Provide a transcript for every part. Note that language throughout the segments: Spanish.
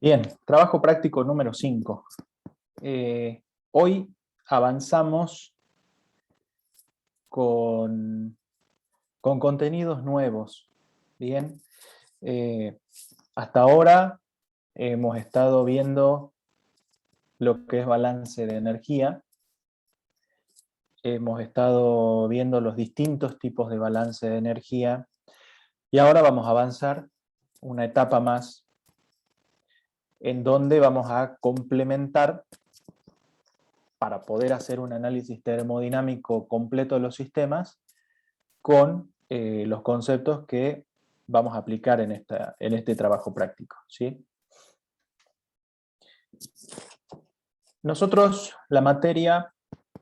Bien, trabajo práctico número 5. Hoy avanzamos con contenidos nuevos. Bien, hasta ahora hemos estado viendo lo que es balance de energía. Hemos estado viendo los distintos tipos de balance de energía. Y ahora vamos a avanzar una etapa más en donde vamos a complementar para poder hacer un análisis termodinámico completo de los sistemas con los conceptos que vamos a aplicar en este trabajo práctico, ¿sí? Nosotros la materia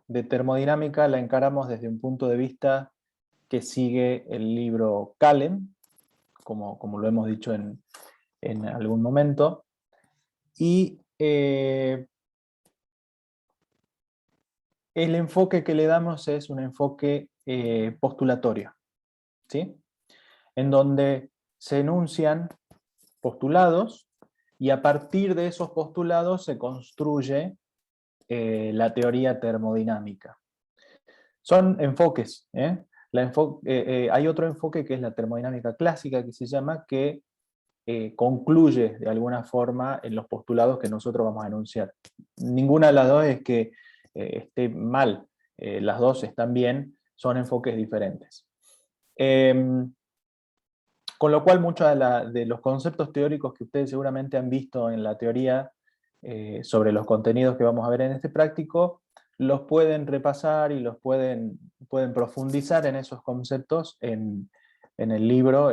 de termodinámica la encaramos desde un punto de vista que sigue el libro Kalem, como lo hemos dicho en algún momento, y el enfoque que le damos es un enfoque postulatorio, ¿sí? En donde se enuncian postulados y a partir de esos postulados se construye la teoría termodinámica. Son enfoques, ¿eh? Hay otro enfoque que es la termodinámica clásica que se llama, que concluye de alguna forma en los postulados que nosotros vamos a enunciar. Ninguna de las dos es que esté mal, las dos están bien, son enfoques diferentes. Con lo cual muchos de los conceptos teóricos que ustedes seguramente han visto en la teoría sobre los contenidos que vamos a ver en este práctico, los pueden repasar y los pueden profundizar en esos conceptos en el libro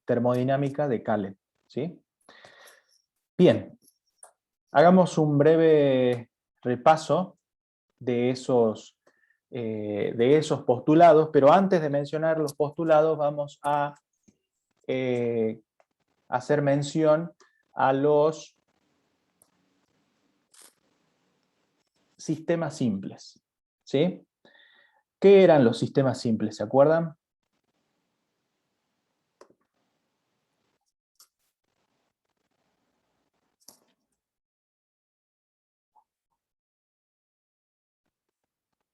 Termodinámica de Kalem, ¿sí? Bien, hagamos un breve repaso de esos postulados, pero antes de mencionar los postulados vamos a hacer mención a los sistemas simples, ¿sí? ¿Qué eran los sistemas simples? ¿Se acuerdan?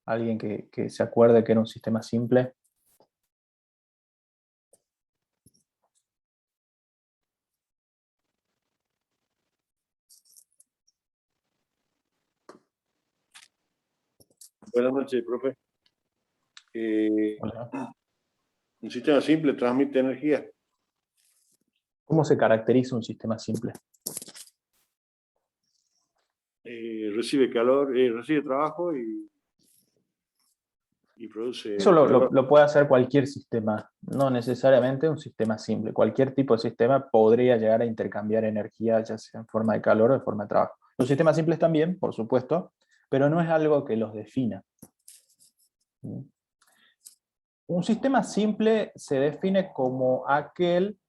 ¿Alguien que se acuerde que era un sistema simple? Buenas noches, profe. Hola. Un sistema simple transmite energía. ¿Cómo se caracteriza un sistema simple? Recibe calor, recibe trabajo y produce Eso calor. lo puede hacer cualquier sistema, no necesariamente un sistema simple. Cualquier tipo de sistema podría llegar a intercambiar energía, ya sea en forma de calor o en forma de trabajo. Los sistemas simples también, por supuesto, pero no es algo que los defina. Un sistema simple se define como aquel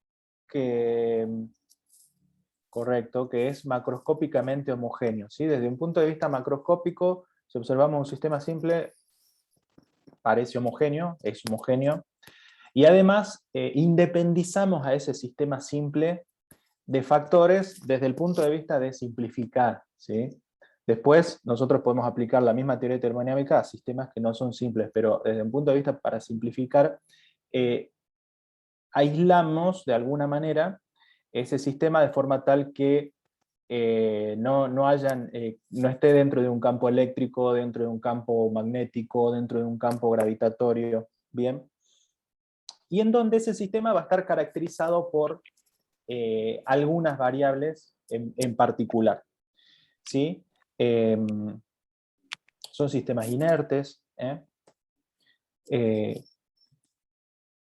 correcto, que es macroscópicamente homogéneo, ¿sí? Desde un punto de vista macroscópico, si observamos un sistema simple, parece homogéneo, es homogéneo, y además independizamos a ese sistema simple de factores desde el punto de vista de simplificar, ¿sí? Después nosotros podemos aplicar la misma teoría termodinámica a sistemas que no son simples, pero desde un punto de vista para simplificar, aislamos de alguna manera ese sistema de forma tal que no esté dentro de un campo eléctrico, dentro de un campo magnético, dentro de un campo gravitatorio, ¿bien? Y en donde ese sistema va a estar caracterizado por algunas variables en particular, ¿sí? Son sistemas inertes,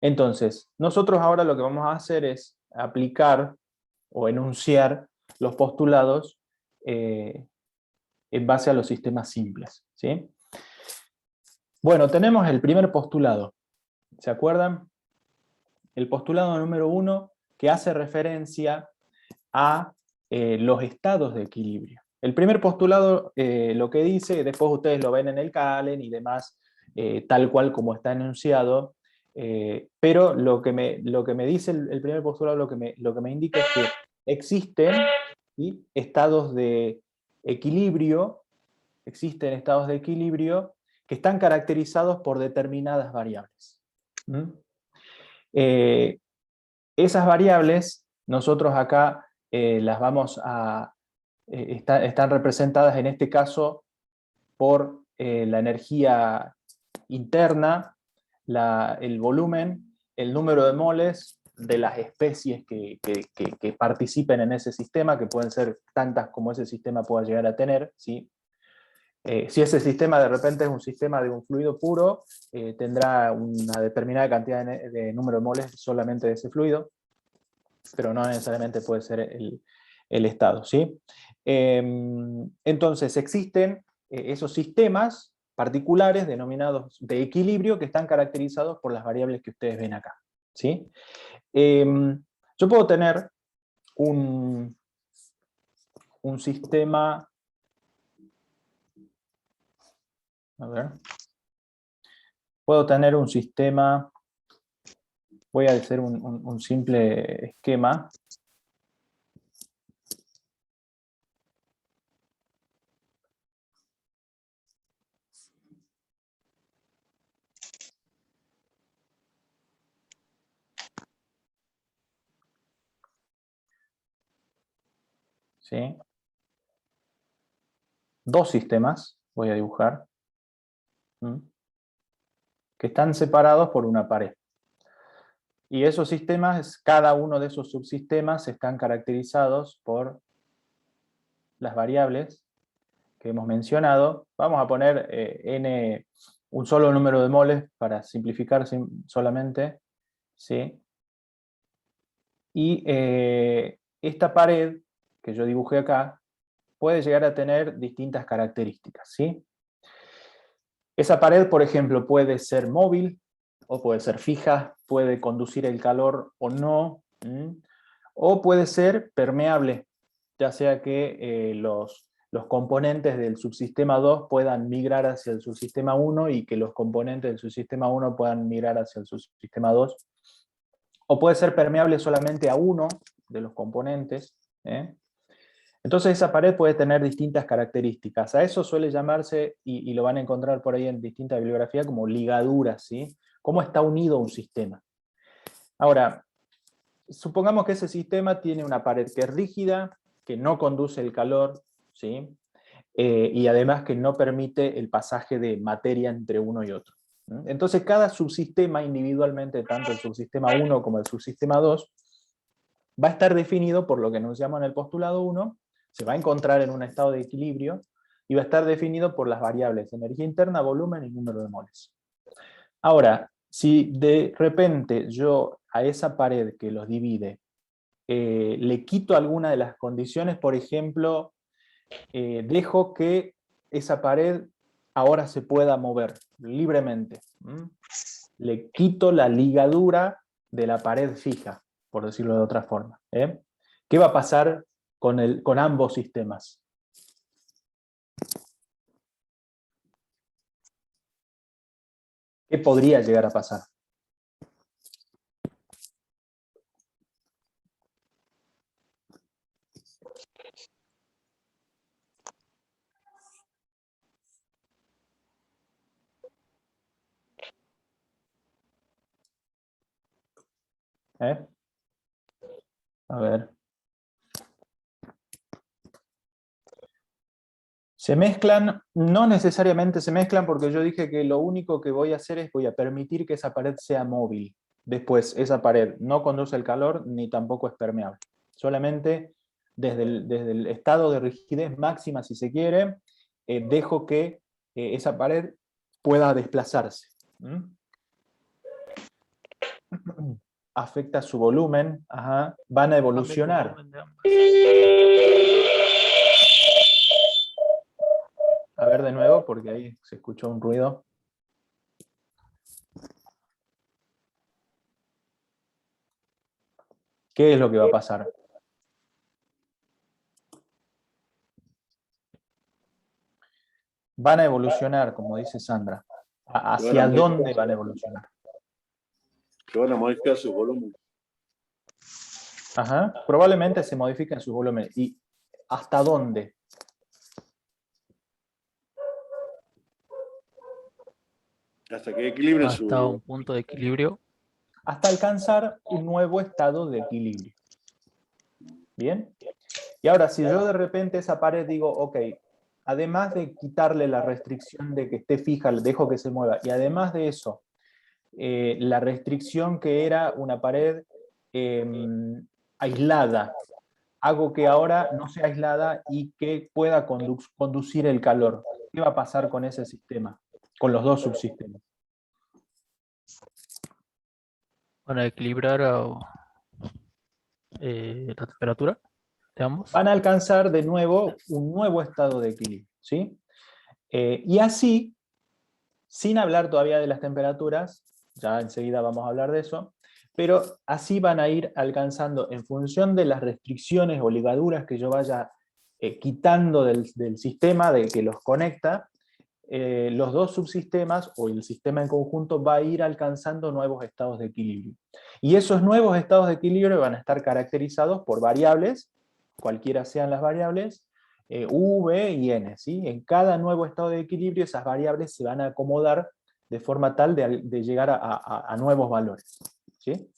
entonces, nosotros ahora lo que vamos a hacer es aplicar o enunciar los postulados en base a los sistemas simples, ¿sí? Bueno, tenemos el primer postulado, ¿se acuerdan? El postulado número 1, que hace referencia a los estados de equilibrio. El primer postulado lo que dice, después ustedes lo ven en el Kalem y demás, tal cual como está enunciado, pero lo que me dice el primer postulado, lo que me indica es que existen ¿sí? Estados de equilibrio, existen estados de equilibrio que están caracterizados por determinadas variables. Esas variables, nosotros acá las vamos a... están representadas en este caso por la energía interna, el volumen, el número de moles de las especies que participen en ese sistema, que pueden ser tantas como ese sistema pueda llegar a tener, ¿sí? Si ese sistema de repente es un sistema de un fluido puro, tendrá una determinada cantidad de número de moles solamente de ese fluido, pero no necesariamente puede ser el estado, ¿sí? Entonces existen esos sistemas particulares denominados de equilibrio que están caracterizados por las variables que ustedes ven acá, ¿sí? Yo puedo tener un sistema... A ver. Puedo tener un sistema, voy a hacer un simple esquema. ¿Sí? Dos sistemas voy a dibujar, que están separados por una pared. Y esos sistemas, cada uno de esos subsistemas están caracterizados por las variables que hemos mencionado. Vamos a poner n, un solo número de moles para simplificar solamente, ¿sí? Y esta pared que yo dibujé acá puede llegar a tener distintas características, ¿sí? Esa pared, por ejemplo, puede ser móvil o puede ser fija, puede conducir el calor o no, o puede ser permeable, ya sea que los componentes del subsistema 2 puedan migrar hacia el subsistema 1 y que los componentes del subsistema 1 puedan migrar hacia el subsistema 2. O puede ser permeable solamente a uno de los componentes. Entonces esa pared puede tener distintas características. A eso suele llamarse, y lo van a encontrar por ahí en distintas bibliografías, como ligaduras, ¿sí? Cómo está unido un sistema. Ahora, supongamos que ese sistema tiene una pared que es rígida, que no conduce el calor, ¿sí? Y además que no permite el pasaje de materia entre uno y otro. Entonces cada subsistema individualmente, tanto el subsistema 1 como el subsistema 2, va a estar definido por lo que enunciamos en el postulado 1, se va a encontrar en un estado de equilibrio, y va a estar definido por las variables energía interna, volumen y número de moles. Ahora, si de repente yo a esa pared que los divide le quito alguna de las condiciones, por ejemplo, dejo que esa pared ahora se pueda mover libremente. Le quito la ligadura de la pared fija, por decirlo de otra forma. ¿Qué va a pasar con ambos sistemas? ¿Qué podría llegar a pasar? A ver. Se mezclan, no necesariamente se mezclan, porque yo dije que lo único que voy a hacer es voy a permitir que esa pared sea móvil. Después, esa pared no conduce el calor ni tampoco es permeable. Solamente desde el estado de rigidez máxima, si se quiere, dejo que esa pared pueda desplazarse. Afecta su volumen, van a evolucionar. A ver de nuevo, porque ahí se escuchó un ruido. ¿Qué es lo que va a pasar? Van a evolucionar, como dice Sandra. ¿Hacia dónde van a evolucionar? Que van a modificar su volumen. Probablemente se modifiquen sus volúmenes. Y ¿hasta dónde? Hasta que equilibre Hasta un su... punto de equilibrio. Hasta alcanzar un nuevo estado de equilibrio. ¿Bien? Y ahora, si yo de repente esa pared digo, ok, además de quitarle la restricción de que esté fija, le dejo que se mueva, y además de eso, la restricción que era una pared aislada, hago que ahora no sea aislada y que pueda conducir el calor. ¿Qué va a pasar con ese sistema? Con los dos subsistemas. Para equilibrar la temperatura de ambos. Van a alcanzar de nuevo un nuevo estado de equilibrio, ¿sí? Y así, sin hablar todavía de las temperaturas, ya enseguida vamos a hablar de eso, pero así van a ir alcanzando, en función de las restricciones o ligaduras que yo vaya quitando del sistema de que los conecta, los dos subsistemas o el sistema en conjunto va a ir alcanzando nuevos estados de equilibrio. Y esos nuevos estados de equilibrio van a estar caracterizados por variables, cualquiera sean las variables, V y N. ¿Sí? En cada nuevo estado de equilibrio esas variables se van a acomodar de forma tal de llegar a nuevos valores. ¿Sí?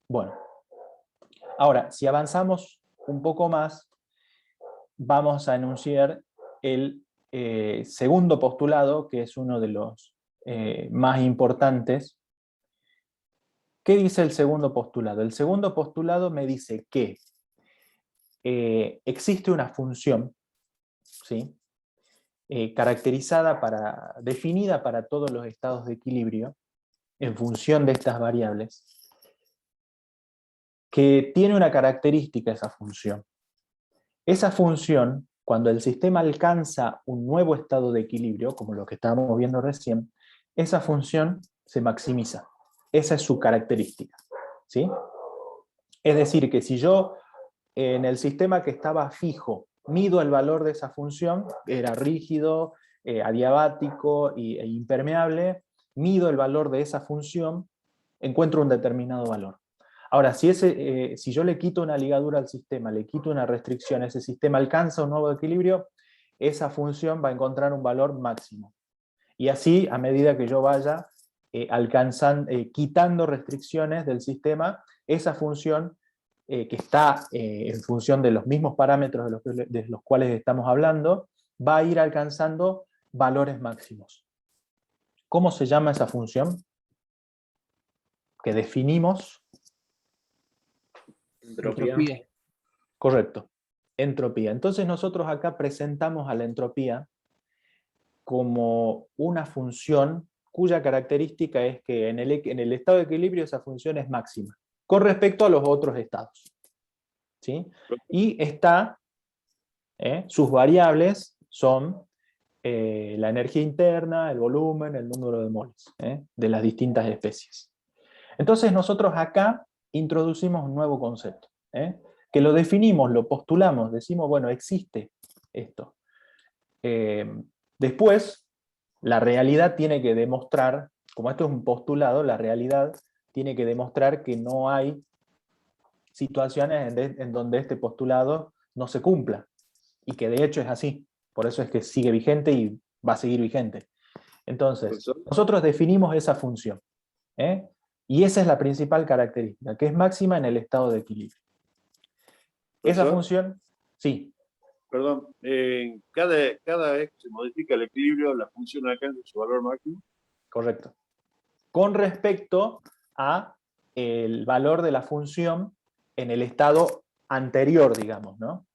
Bueno, ahora, si avanzamos un poco más, vamos a enunciar el segundo postulado, que es uno de los más importantes. ¿Qué dice el segundo postulado? El segundo postulado me dice que existe una función, ¿sí? Definida para todos los estados de equilibrio, en función de estas variables, que tiene una característica esa función. Esa función, cuando el sistema alcanza un nuevo estado de equilibrio, como lo que estábamos viendo recién, esa función se maximiza. Esa es su característica. ¿Sí? Es decir, que si yo en el sistema que estaba fijo mido el valor de esa función, era rígido, adiabático e impermeable, mido el valor de esa función, encuentro un determinado valor. Ahora, si yo le quito una ligadura al sistema, le quito una restricción, ese sistema alcanza un nuevo equilibrio, esa función va a encontrar un valor máximo. Y así, a medida que yo vaya quitando restricciones del sistema, esa función que está en función de los mismos parámetros de los cuales estamos hablando, va a ir alcanzando valores máximos. ¿Cómo se llama esa función? Que definimos. Entropía. Correcto, entropía. Entonces nosotros acá presentamos a la entropía como una función cuya característica es que en el estado de equilibrio esa función es máxima, con respecto a los otros estados. ¿Sí? Y sus variables son la energía interna, el volumen, el número de moles de las distintas especies. Entonces nosotros acá introducimos un nuevo concepto, que lo definimos, lo postulamos, decimos, bueno, existe esto. Después, la realidad tiene que demostrar, como esto es un postulado, la realidad tiene que demostrar que no hay situaciones en donde este postulado no se cumpla, y que de hecho es así. Por eso es que sigue vigente y va a seguir vigente. Entonces, nosotros definimos esa función, y esa es la principal característica, que es máxima en el estado de equilibrio. Esa función, sí. Perdón, cada vez que se modifica el equilibrio, la función alcanza su valor máximo. Correcto. Con respecto a el valor de la función en el estado anterior, digamos, ¿no?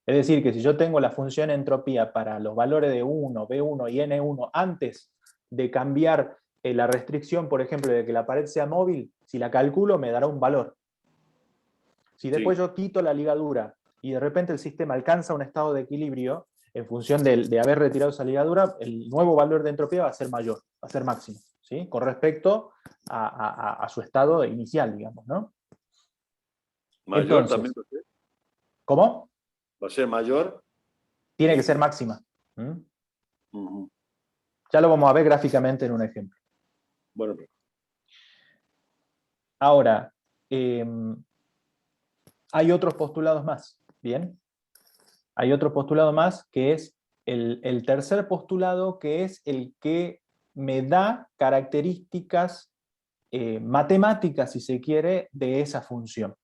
Es decir, que si yo tengo la función entropía para los valores de 1, B1 y N1 antes de cambiar la restricción, por ejemplo, de que la pared sea móvil, si la calculo me dará un valor. Si después yo quito la ligadura y de repente el sistema alcanza un estado de equilibrio, en función de haber retirado esa ligadura, el nuevo valor de entropía va a ser mayor, va a ser máximo, ¿sí? Con respecto a su estado inicial, digamos, ¿no? Mayor Entonces, también va a ser. ¿cómo? Va a ser mayor. Tiene que ser máxima. Ya lo vamos a ver gráficamente en un ejemplo. Bueno, pues. Ahora, hay otros postulados más, ¿bien? hay otro postulado más que es el tercer postulado, que es el que me da características matemáticas, si se quiere, de esa función.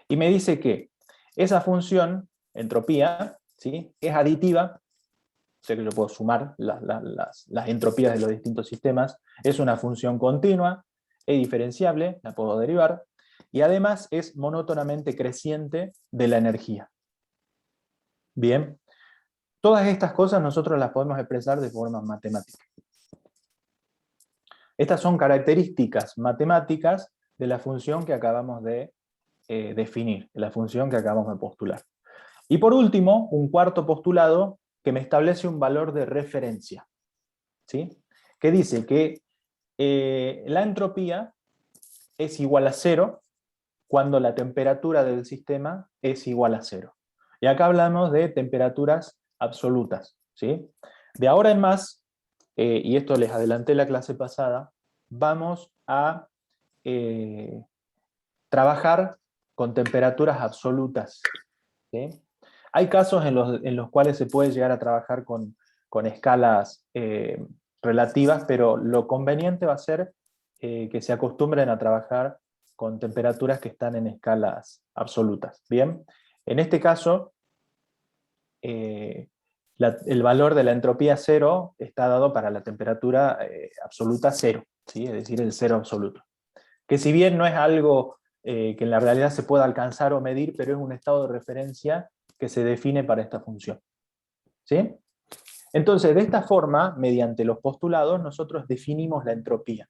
Y me dice que esa función, entropía, ¿sí?, es aditiva, o sea que yo puedo sumar las entropías de los distintos sistemas, es una función continua, es diferenciable, la puedo derivar, y además es monótonamente creciente de la energía. Bien, todas estas cosas nosotros las podemos expresar de forma matemática. Estas son características matemáticas de la función que acabamos de definir, de la función que acabamos de postular. Y por último, un cuarto postulado que me establece un valor de referencia, ¿sí?, que dice que la entropía es igual a 0 cuando la temperatura del sistema es igual a 0. Y acá hablamos de temperaturas absolutas, ¿sí? De ahora en más, y esto les adelanté la clase pasada, vamos a trabajar con temperaturas absolutas, ¿sí? Hay casos en los cuales se puede llegar a trabajar con escalas relativas, pero lo conveniente va a ser que se acostumbren a trabajar con temperaturas que están en escalas absolutas. Bien, en este caso, el valor de la entropía 0 está dado para la temperatura absoluta 0, ¿sí?, es decir, el 0 absoluto. Que si bien no es algo que en la realidad se pueda alcanzar o medir, pero es un estado de referencia que se define para esta función. ¿Sí? Entonces, de esta forma, mediante los postulados, nosotros definimos la entropía.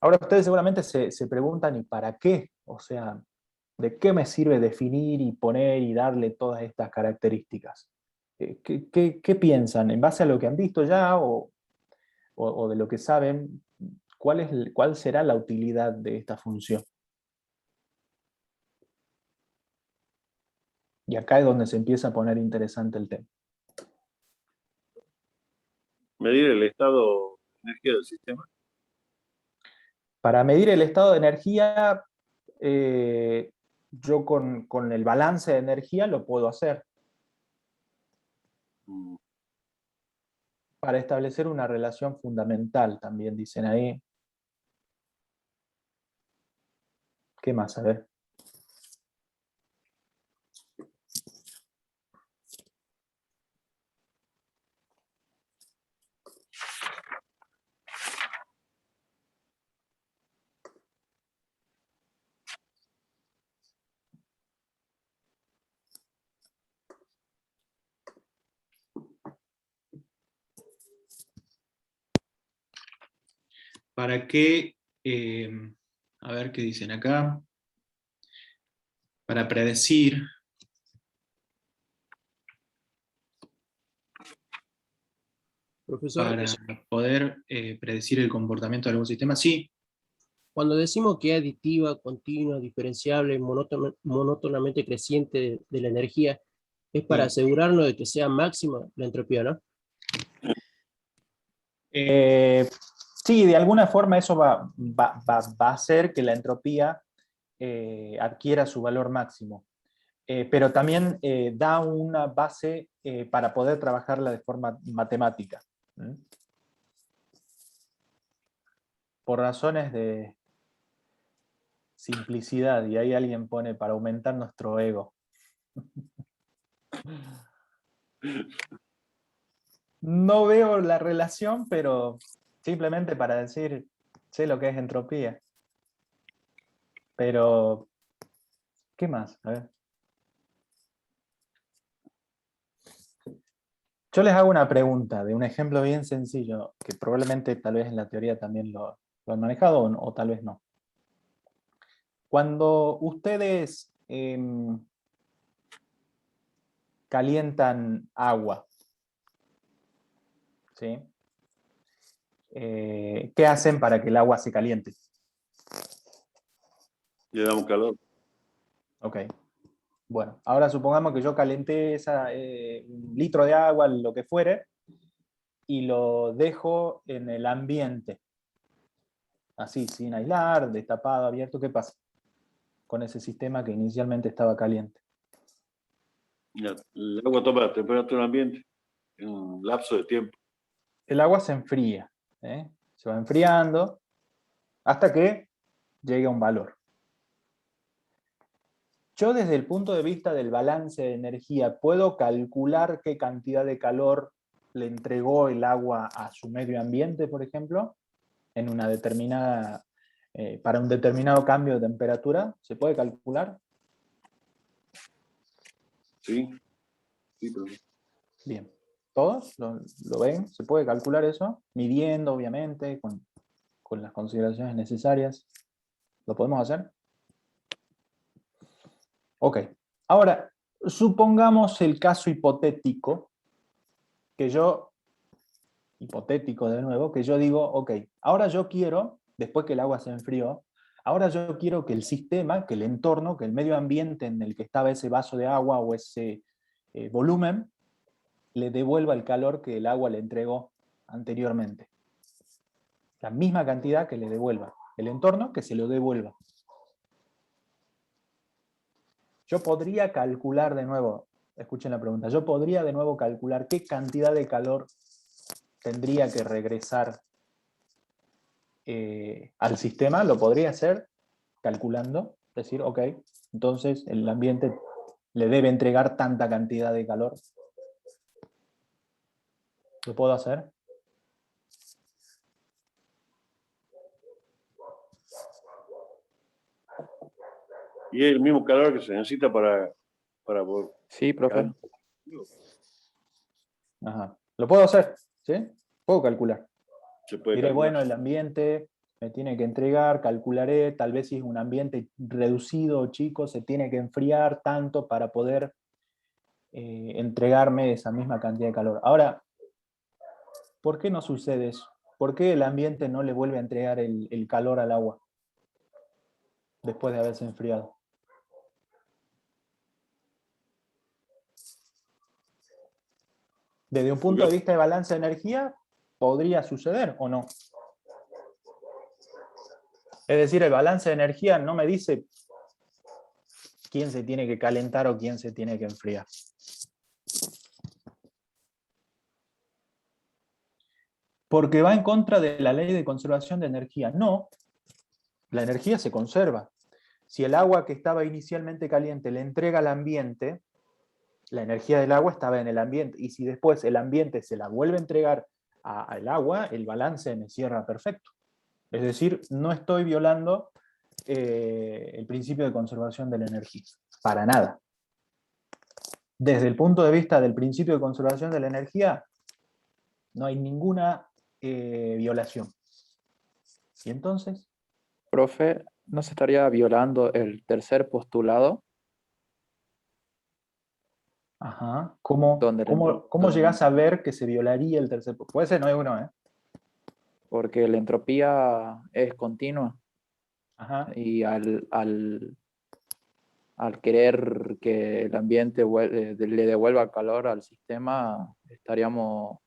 Ahora ustedes seguramente se preguntan, ¿y para qué? O sea, ¿de qué me sirve definir y poner y darle todas estas características? ¿Qué piensan? ¿En base a lo que han visto ya o de lo que saben? ¿Cuál será la utilidad de esta función? Y acá es donde se empieza a poner interesante el tema. Medir el estado de energía del sistema. Para medir el estado de energía, yo con el balance de energía lo puedo hacer. Para establecer una relación fundamental, también dicen ahí. ¿Qué más? A ver. ¿Para qué? A ver qué dicen acá. Para predecir. Profesor, Para poder predecir el comportamiento de algún sistema. Sí. cuando decimos que es aditiva, continua, diferenciable, monótonamente creciente de la energía, es para asegurarnos de que sea máxima la entropía, ¿no? Sí, de alguna forma eso va a hacer que la entropía adquiera su valor máximo. Pero también da una base para poder trabajarla de forma matemática. Por razones de simplicidad, y ahí alguien pone para aumentar nuestro ego. No veo la relación, pero simplemente para decir, sé lo que es entropía. Pero, ¿qué más? A ver. Yo les hago una pregunta de un ejemplo bien sencillo, que probablemente tal vez en la teoría también lo han manejado o tal vez no. Cuando ustedes calientan agua, ¿sí? ¿Qué hacen para que el agua se caliente? Le damos calor. Ok. Bueno, ahora supongamos que yo calenté un litro de agua, lo que fuere, y lo dejo en el ambiente. Así, sin aislar, destapado, abierto. ¿Qué pasa con ese sistema que inicialmente estaba caliente? El agua toma la temperatura ambiente en un lapso de tiempo. El agua se enfría, ¿eh? Se va enfriando hasta que llegue a un valor. Yo desde el punto de vista del balance de energía, ¿puedo calcular qué cantidad de calor le entregó el agua a su medio ambiente, por ejemplo, en una determinada, para un determinado cambio de temperatura? ¿Se puede calcular? ¿Sí? Sí, pero Bien. ¿Todos lo ven? ¿Se puede calcular eso? Midiendo, obviamente, con las consideraciones necesarias. ¿Lo podemos hacer? Ok. Ahora, supongamos el caso hipotético, hipotético de nuevo, que yo digo, ok, ahora yo quiero, después que el agua se enfrió, ahora yo quiero que el sistema, que el entorno, que el medio ambiente en el que estaba ese vaso de agua o ese volumen, le devuelva el calor que el agua le entregó anteriormente. La misma cantidad que le devuelva. El entorno que se lo devuelva. Yo podría calcular de nuevo, escuchen la pregunta, yo podría de nuevo calcular qué cantidad de calor tendría que regresar al sistema, lo podría hacer calculando, decir, ok, entonces el ambiente le debe entregar tanta cantidad de calor. ¿Lo puedo hacer? y es el mismo calor que se necesita para Sí, profe. Ajá. ¿Lo puedo hacer? ¿Sí? Puedo calcular. se puede Diré, calcular. bueno, el ambiente me tiene que entregar, calcularé, tal vez si es un ambiente reducido o chico, se tiene que enfriar tanto para poder entregarme esa misma cantidad de calor. Ahora, ¿por qué no sucede eso? ¿Por qué el ambiente no le vuelve a entregar el calor al agua después de haberse enfriado? Desde un punto de vista de balance de energía, ¿podría suceder o no? Es decir, el balance de energía no me dice quién se tiene que calentar o quién se tiene que enfriar. Porque va en contra de la ley de conservación de energía. No, la energía se conserva. Si el agua que estaba inicialmente caliente le entrega al ambiente, la energía del agua estaba en el ambiente. Y si después el ambiente se la vuelve a entregar al agua, el balance me cierra perfecto. Es decir, no estoy violando el principio de conservación de la energía. Para nada. Desde el punto de vista del principio de conservación de la energía, no hay ninguna violación. ¿Y entonces? Profe, ¿no se estaría violando el tercer postulado? Ajá. ¿Cómo Donde la llegás a ver que se violaría el tercer postulado? Puede ser, no hay uno, ¿eh? porque la entropía es continua Ajá. y al querer que el ambiente le devuelva calor al sistema, estaríamos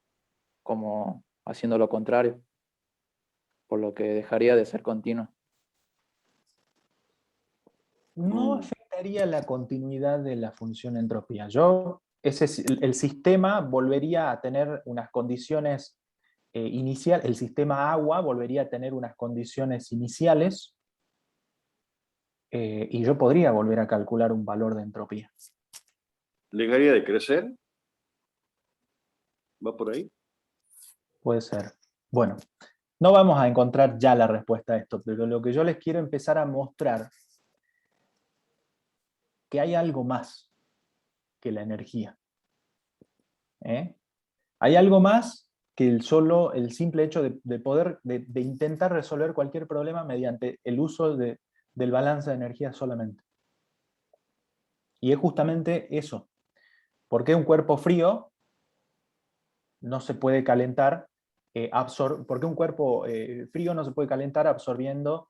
como haciendo lo contrario, por lo que dejaría de ser continua. No afectaría la continuidad de la función entropía. El sistema volvería a tener unas condiciones iniciales, el sistema agua volvería a tener unas condiciones iniciales y yo podría volver a calcular un valor de entropía. ¿Dejaría de crecer? ¿Va por ahí? Puede ser. Bueno, no vamos a encontrar ya la respuesta a esto, pero lo que yo les quiero empezar a mostrar que hay algo más que la energía. Hay algo más que el simple hecho de poder, de intentar resolver cualquier problema mediante el uso del balance de energía solamente. Y es justamente eso. ¿Por qué un cuerpo frío no se puede calentar? ¿Por qué un cuerpo frío no se puede calentar absorbiendo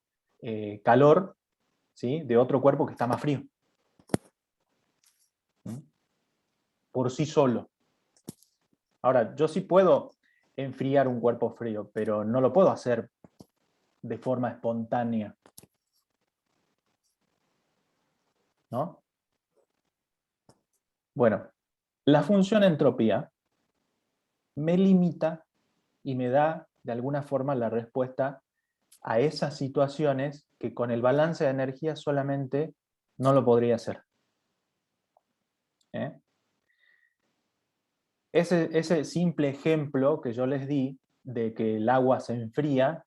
calor, ¿sí?, de otro cuerpo que está más frío? ¿Mm? Por sí solo. Ahora, yo sí puedo enfriar un cuerpo frío, pero no lo puedo hacer de forma espontánea, ¿no? Bueno, La función entropía me limita y me da de alguna forma la respuesta a esas situaciones que con el balance de energía solamente no lo podría hacer. ¿Eh? Ese simple ejemplo que yo les di de que el agua se enfría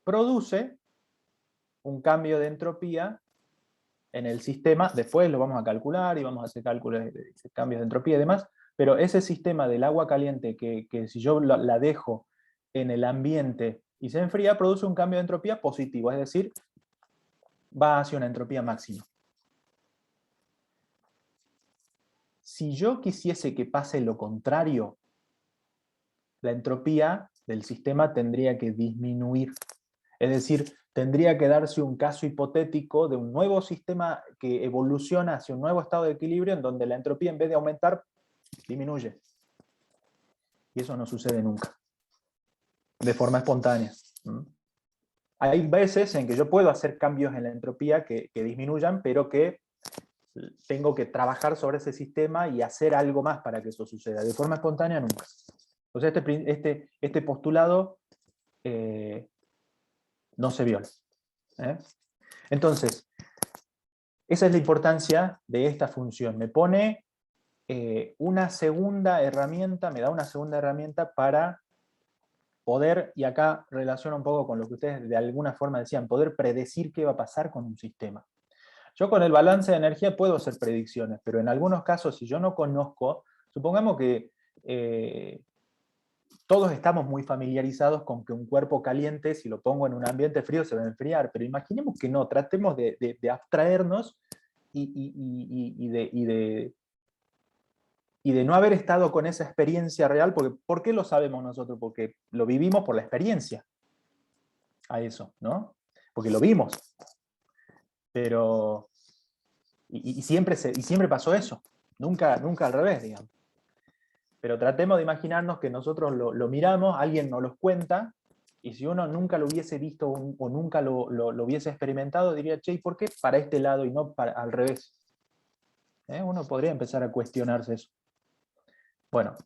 produce un cambio de entropía en el sistema. Después lo vamos a calcular y vamos a hacer cálculos de cambios de entropía y demás, pero ese sistema del agua caliente que si yo la dejo en el ambiente y se enfría, produce un cambio de entropía positivo, es decir, va hacia una entropía máxima. Si yo quisiese que pase lo contrario, la entropía del sistema tendría que disminuir. Es decir, tendría que darse un caso hipotético de un nuevo sistema que evoluciona hacia un nuevo estado de equilibrio en donde la entropía, en vez de aumentar, disminuye. Y eso no sucede nunca, de forma espontánea. Hay veces en que yo puedo hacer cambios en la entropía que disminuyan, pero que tengo que trabajar sobre ese sistema y hacer algo más para que eso suceda. De forma espontánea, nunca. Entonces este postulado no se viola. Entonces, esa es la importancia de esta función. Me pone una segunda herramienta, me da una segunda herramienta para poder, y acá relaciona un poco con lo que ustedes de alguna forma decían, poder predecir qué va a pasar con un sistema. Yo con el balance de energía puedo hacer predicciones, pero en algunos casos, si yo no conozco, supongamos que todos estamos muy familiarizados con que un cuerpo caliente, si lo pongo en un ambiente frío, se va a enfriar, pero imaginemos que no, tratemos de abstraernos y de no haber estado con esa experiencia real, porque ¿por qué lo sabemos nosotros? Porque lo vivimos por la experiencia a eso, ¿no? Porque lo vimos. Pero, siempre pasó eso, nunca al revés, digamos. Pero tratemos de imaginarnos que nosotros lo miramos, alguien nos lo cuenta, y si uno nunca lo hubiese visto o nunca lo hubiese experimentado, diría, che, ¿y por qué para este lado y no al revés? Uno podría empezar a cuestionarse eso. Bueno,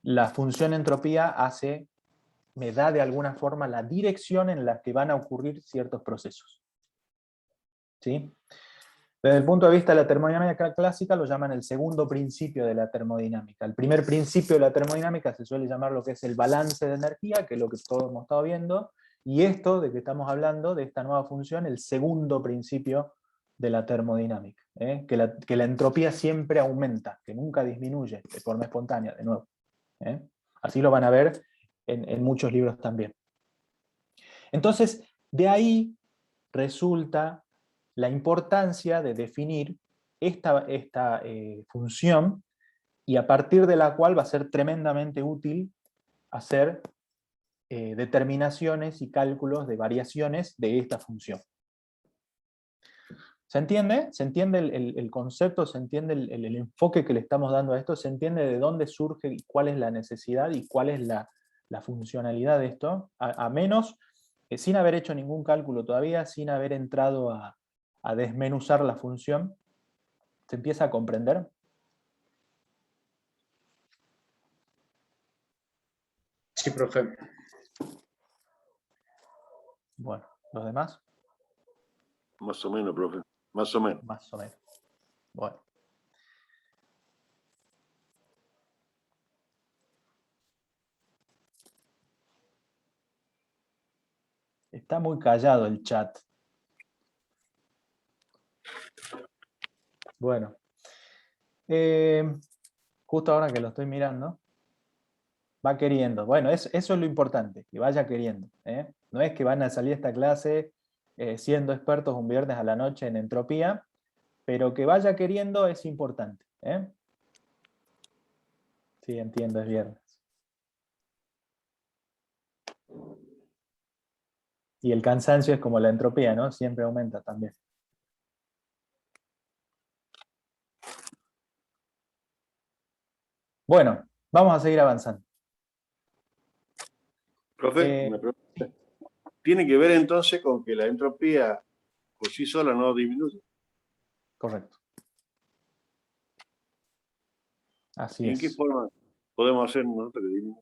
la función entropía me da de alguna forma la dirección en la que van a ocurrir ciertos procesos. ¿Sí? Desde el punto de vista de la termodinámica clásica lo llaman el segundo principio de la termodinámica. El primer principio de la termodinámica se suele llamar lo que es el balance de energía, que es lo que todos hemos estado viendo, y esto de que estamos hablando, de esta nueva función, el segundo principio de la termodinámica, que la entropía siempre aumenta, que nunca disminuye de forma espontánea, de nuevo. Así lo van a ver en muchos libros también. Entonces, de ahí resulta la importancia de definir esta función, y a partir de la cual va a ser tremendamente útil hacer determinaciones y cálculos de variaciones de esta función. ¿Se entiende? ¿Se entiende el concepto? ¿Se entiende el enfoque que le estamos dando a esto? ¿Se entiende de dónde surge y cuál es la necesidad y cuál es la funcionalidad de esto? A menos, sin haber hecho ningún cálculo todavía, sin haber entrado a desmenuzar la función, ¿se empieza a comprender? Sí, profe. Bueno, ¿los demás? Más o menos, profe. Más o menos. Más o menos. Bueno. Está muy callado el chat. Bueno. Justo ahora que lo estoy mirando, va queriendo. Bueno, eso es lo importante, que vaya queriendo. No es que van a salir a esta clase siendo expertos un viernes a la noche en entropía, pero que vaya queriendo es importante. Sí, entiendo, es viernes. Y el cansancio es como la entropía, ¿no? Siempre aumenta también. Bueno, vamos a seguir avanzando. Profe, una pregunta. ¿Tiene que ver entonces con que la entropía por sí sola no disminuye? Correcto. Así ¿Y en qué es. forma podemos hacer nosotros que dimos?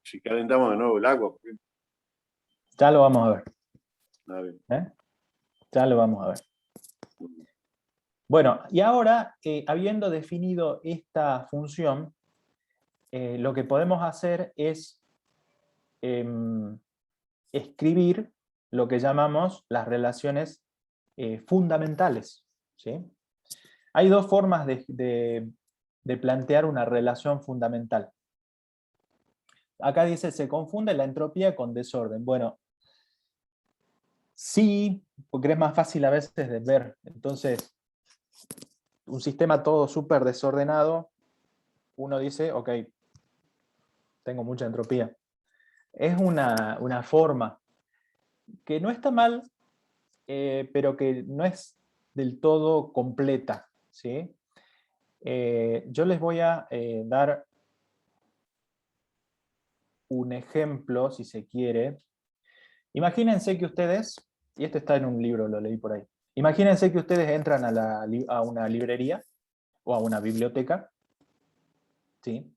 Si calentamos de nuevo el agua, por ejemplo. Ya lo vamos a ver. A ver. Ya lo vamos a ver. Bueno, y ahora, habiendo definido esta función, lo que podemos hacer es escribir lo que llamamos las relaciones fundamentales, ¿sí? Hay dos formas de plantear una relación fundamental. Acá dice, se confunde la entropía con desorden. Bueno, sí, porque es más fácil a veces de ver. Entonces, un sistema todo súper desordenado, uno dice, ok, tengo mucha entropía. Es una forma que no está mal, pero que no es del todo completa, ¿sí? Yo les voy a dar un ejemplo, si se quiere. Imagínense que ustedes, y esto está en un libro, lo leí por ahí, imagínense que ustedes entran a una librería o a una biblioteca, ¿sí?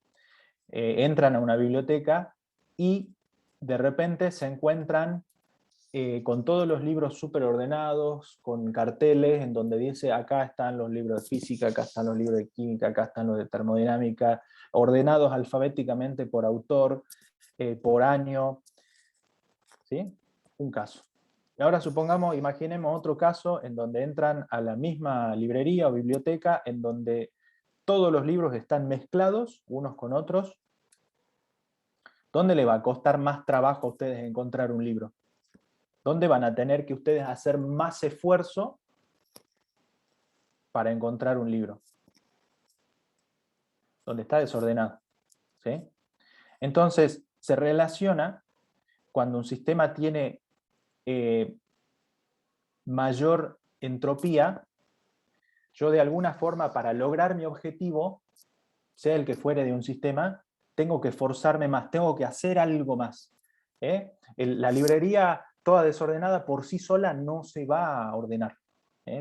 Entran a una biblioteca y de repente se encuentran con todos los libros súper ordenados, con carteles en donde dice acá están los libros de física, acá están los libros de química, acá están los de termodinámica, ordenados alfabéticamente por autor, por año, ¿sí? Un caso. Y ahora supongamos, imaginemos otro caso en donde entran a la misma librería o biblioteca en donde todos los libros están mezclados unos con otros. ¿Dónde le va a costar más trabajo a ustedes encontrar un libro? ¿Dónde van a tener que ustedes hacer más esfuerzo para encontrar un libro? Donde está desordenado, ¿sí? Entonces, se relaciona cuando un sistema tiene mayor entropía, yo de alguna forma para lograr mi objetivo, sea el que fuere de un sistema, tengo que esforzarme más, tengo que hacer algo más. La librería toda desordenada por sí sola no se va a ordenar.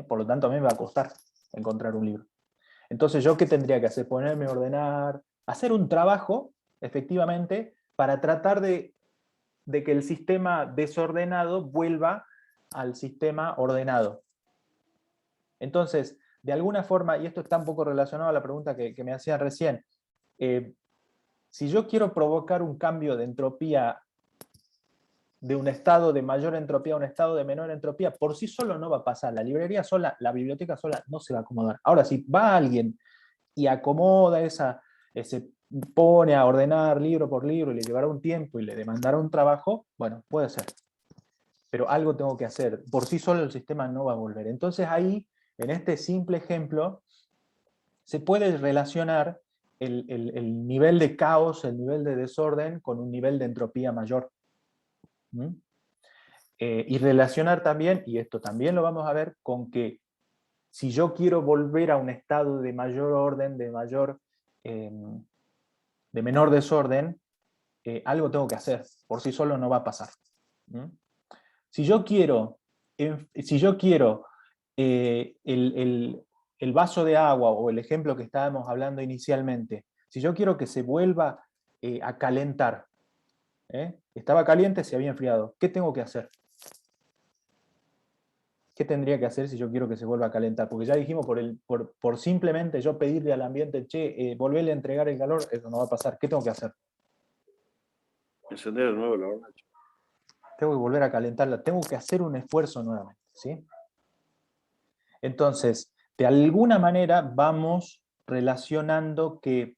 Por lo tanto, a mí me va a costar encontrar un libro. Entonces, ¿yo qué tendría que hacer? Ponerme a ordenar, hacer un trabajo, efectivamente, para tratar de que el sistema desordenado vuelva al sistema ordenado. Entonces, de alguna forma, y esto está un poco relacionado a la pregunta que me hacían recién, si yo quiero provocar un cambio de entropía de un estado de mayor entropía a un estado de menor entropía, por sí solo no va a pasar. La librería sola, la biblioteca sola no se va a acomodar. Ahora, si va alguien y acomoda se pone a ordenar libro por libro y le llevará un tiempo y le demandará un trabajo, bueno, puede ser. Pero algo tengo que hacer. Por sí solo el sistema no va a volver. Entonces ahí, en este simple ejemplo, se puede relacionar el nivel de caos, el nivel de desorden, con un nivel de entropía mayor. Y relacionar también, y esto también lo vamos a ver, con que si yo quiero volver a un estado de mayor orden, de menor desorden, algo tengo que hacer, por sí solo no va a pasar. Si yo quiero el vaso de agua, o el ejemplo que estábamos hablando inicialmente, si yo quiero que se vuelva a calentar, estaba caliente, se había enfriado, ¿qué tengo que hacer? ¿Qué tendría que hacer si yo quiero que se vuelva a calentar? Porque ya dijimos, por simplemente yo pedirle al ambiente, che, volverle a entregar el calor, eso no va a pasar. ¿Qué tengo que hacer? Encender de nuevo la hornalla. Tengo que volver a calentarla, tengo que hacer un esfuerzo nuevamente, ¿sí? Entonces, de alguna manera vamos relacionando que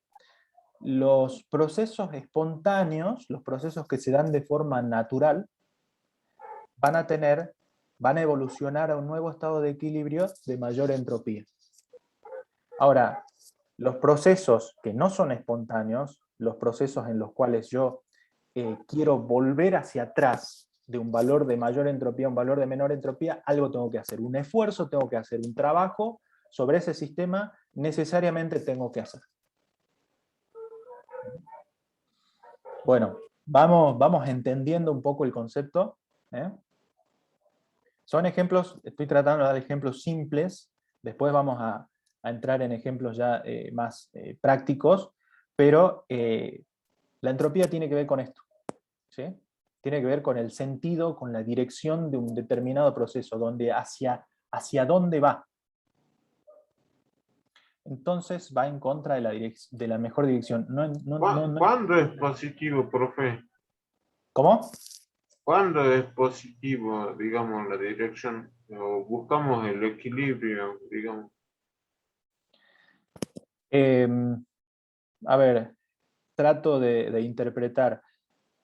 los procesos espontáneos, los procesos que se dan de forma natural, van a evolucionar a un nuevo estado de equilibrio de mayor entropía. Ahora, los procesos que no son espontáneos, los procesos en los cuales yo quiero volver hacia atrás de un valor de mayor entropía a un valor de menor entropía, algo tengo que hacer, un esfuerzo tengo que hacer, un trabajo sobre ese sistema necesariamente tengo que hacer. Bueno, vamos entendiendo un poco el concepto. Son ejemplos, estoy tratando de dar ejemplos simples, Después vamos a entrar en ejemplos ya más prácticos, pero la entropía tiene que ver con esto, ¿sí? Tiene que ver con el sentido, con la dirección de un determinado proceso, donde hacia dónde va. Entonces va en contra de la mejor dirección. ¿Cuándo es positivo, profe? ¿Cómo? ¿Cuándo es positivo, digamos, la dirección? O buscamos el equilibrio, digamos. A ver, trato de interpretar,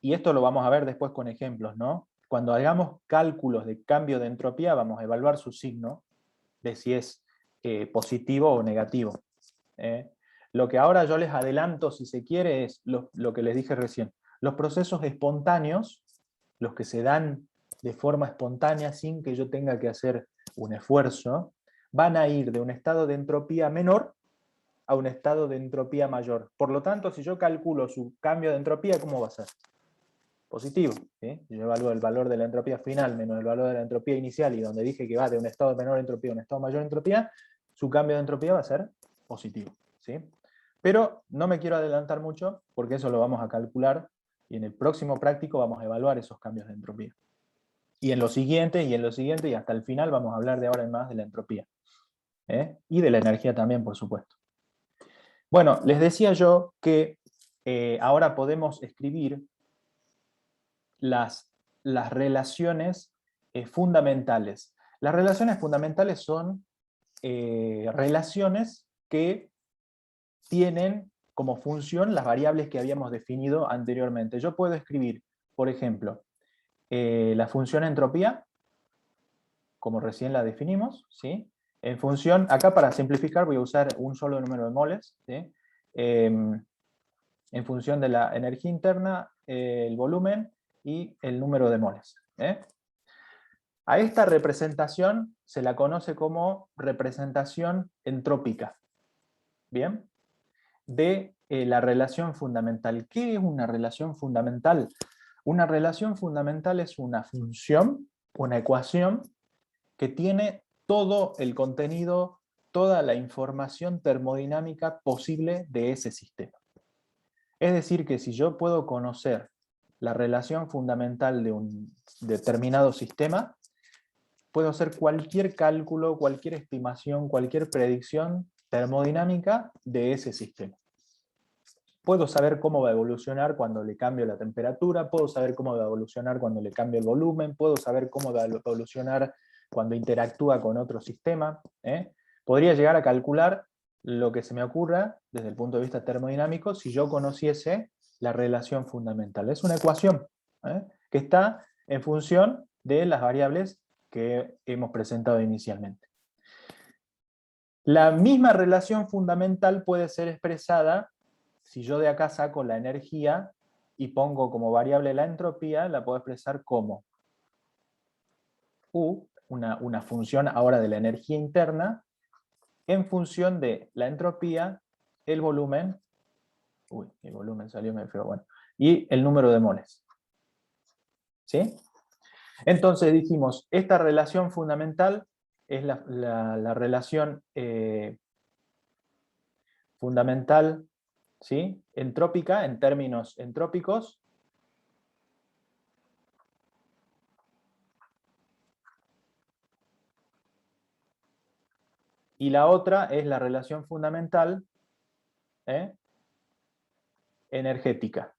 y esto lo vamos a ver después con ejemplos, ¿no? Cuando hagamos cálculos de cambio de entropía, vamos a evaluar su signo, de si es positivo o negativo. Lo que ahora yo les adelanto, si se quiere, es lo que les dije recién. Los procesos espontáneos, los que se dan de forma espontánea sin que yo tenga que hacer un esfuerzo, van a ir de un estado de entropía menor a un estado de entropía mayor. Por lo tanto, si yo calculo su cambio de entropía, ¿cómo va a ser? Positivo. ¿Sí? Si yo evalúo el valor de la entropía final menos el valor de la entropía inicial, y donde dije que va de un estado de menor entropía a un estado de mayor entropía, su cambio de entropía va a ser positivo. ¿Sí? Pero no me quiero adelantar mucho, porque eso lo vamos a calcular, y en el próximo práctico vamos a evaluar esos cambios de entropía. Y en lo siguiente, y hasta el final vamos a hablar de ahora en más de la entropía. Y de la energía también, por supuesto. Bueno, les decía yo que ahora podemos escribir las relaciones fundamentales. Las relaciones fundamentales son relaciones que tienen como función las variables que habíamos definido anteriormente. Yo puedo escribir, por ejemplo, la función entropía, como recién la definimos, ¿sí? En función, acá para simplificar voy a usar un solo número de moles, ¿sí? En función de la energía interna, el volumen y el número de moles. A esta representación se la conoce como representación entrópica. ¿Bien? De la relación fundamental. ¿Qué es una relación fundamental? Una relación fundamental es una función, una ecuación, que tiene todo el contenido, toda la información termodinámica posible de ese sistema. Es decir, que si yo puedo conocer la relación fundamental de un determinado sistema, puedo hacer cualquier cálculo, cualquier estimación, cualquier predicción termodinámica de ese sistema. Puedo saber cómo va a evolucionar cuando le cambio la temperatura, puedo saber cómo va a evolucionar cuando le cambio el volumen, puedo saber cómo va a evolucionar cuando interactúa con otro sistema. Podría llegar a calcular lo que se me ocurra desde el punto de vista termodinámico si yo conociese la relación fundamental. Es una ecuación que está en función de las variables que hemos presentado inicialmente. La misma relación fundamental puede ser expresada, si yo de acá saco la energía y pongo como variable la entropía, la puedo expresar como U, una función ahora de la energía interna, en función de la entropía, el volumen, el volumen salió medio feo, bueno, y el número de moles. ¿Sí? Entonces dijimos, esta relación fundamental es la relación fundamental, ¿sí? Entrópica, en términos entrópicos, y la otra es la relación fundamental energética.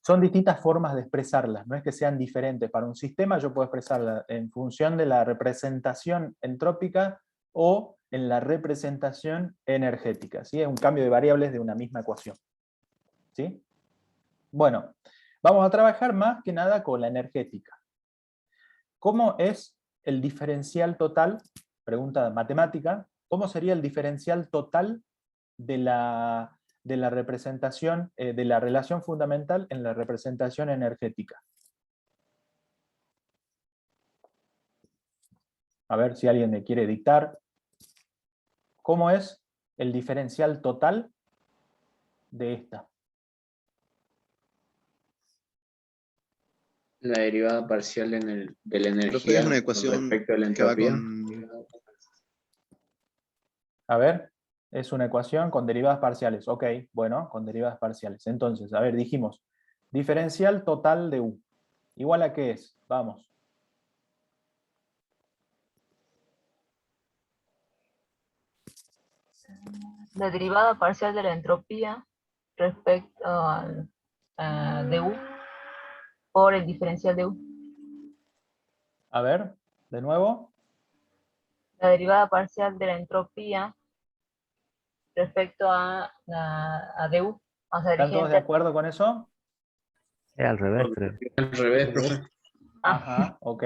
Son distintas formas de expresarlas, no es que sean diferentes. Para un sistema yo puedo expresarla en función de la representación entrópica o en la representación energética. ¿Sí? Es un cambio de variables de una misma ecuación. ¿Sí? Bueno, vamos a trabajar más que nada con la energética. ¿Cómo es el diferencial total? Pregunta matemática. ¿Cómo sería el diferencial total de la representación, de la relación fundamental en la representación energética? A ver si alguien me quiere dictar. ¿Cómo es el diferencial total de esta? La derivada parcial de la energía Profe, es una con ecuación respecto a la que va entropía. con... A ver, es una ecuación con derivadas parciales. Ok, bueno, con derivadas parciales. Entonces, a ver, dijimos, diferencial total de U. ¿Igual a qué es? Vamos. La derivada parcial de la entropía respecto al de U por el diferencial de U. A ver, de nuevo. La derivada parcial de la entropía respecto a du, o sea, ¿Están todos de dirigente. acuerdo con eso? Es al revés, creo. Al revés, profe. Ajá, ok.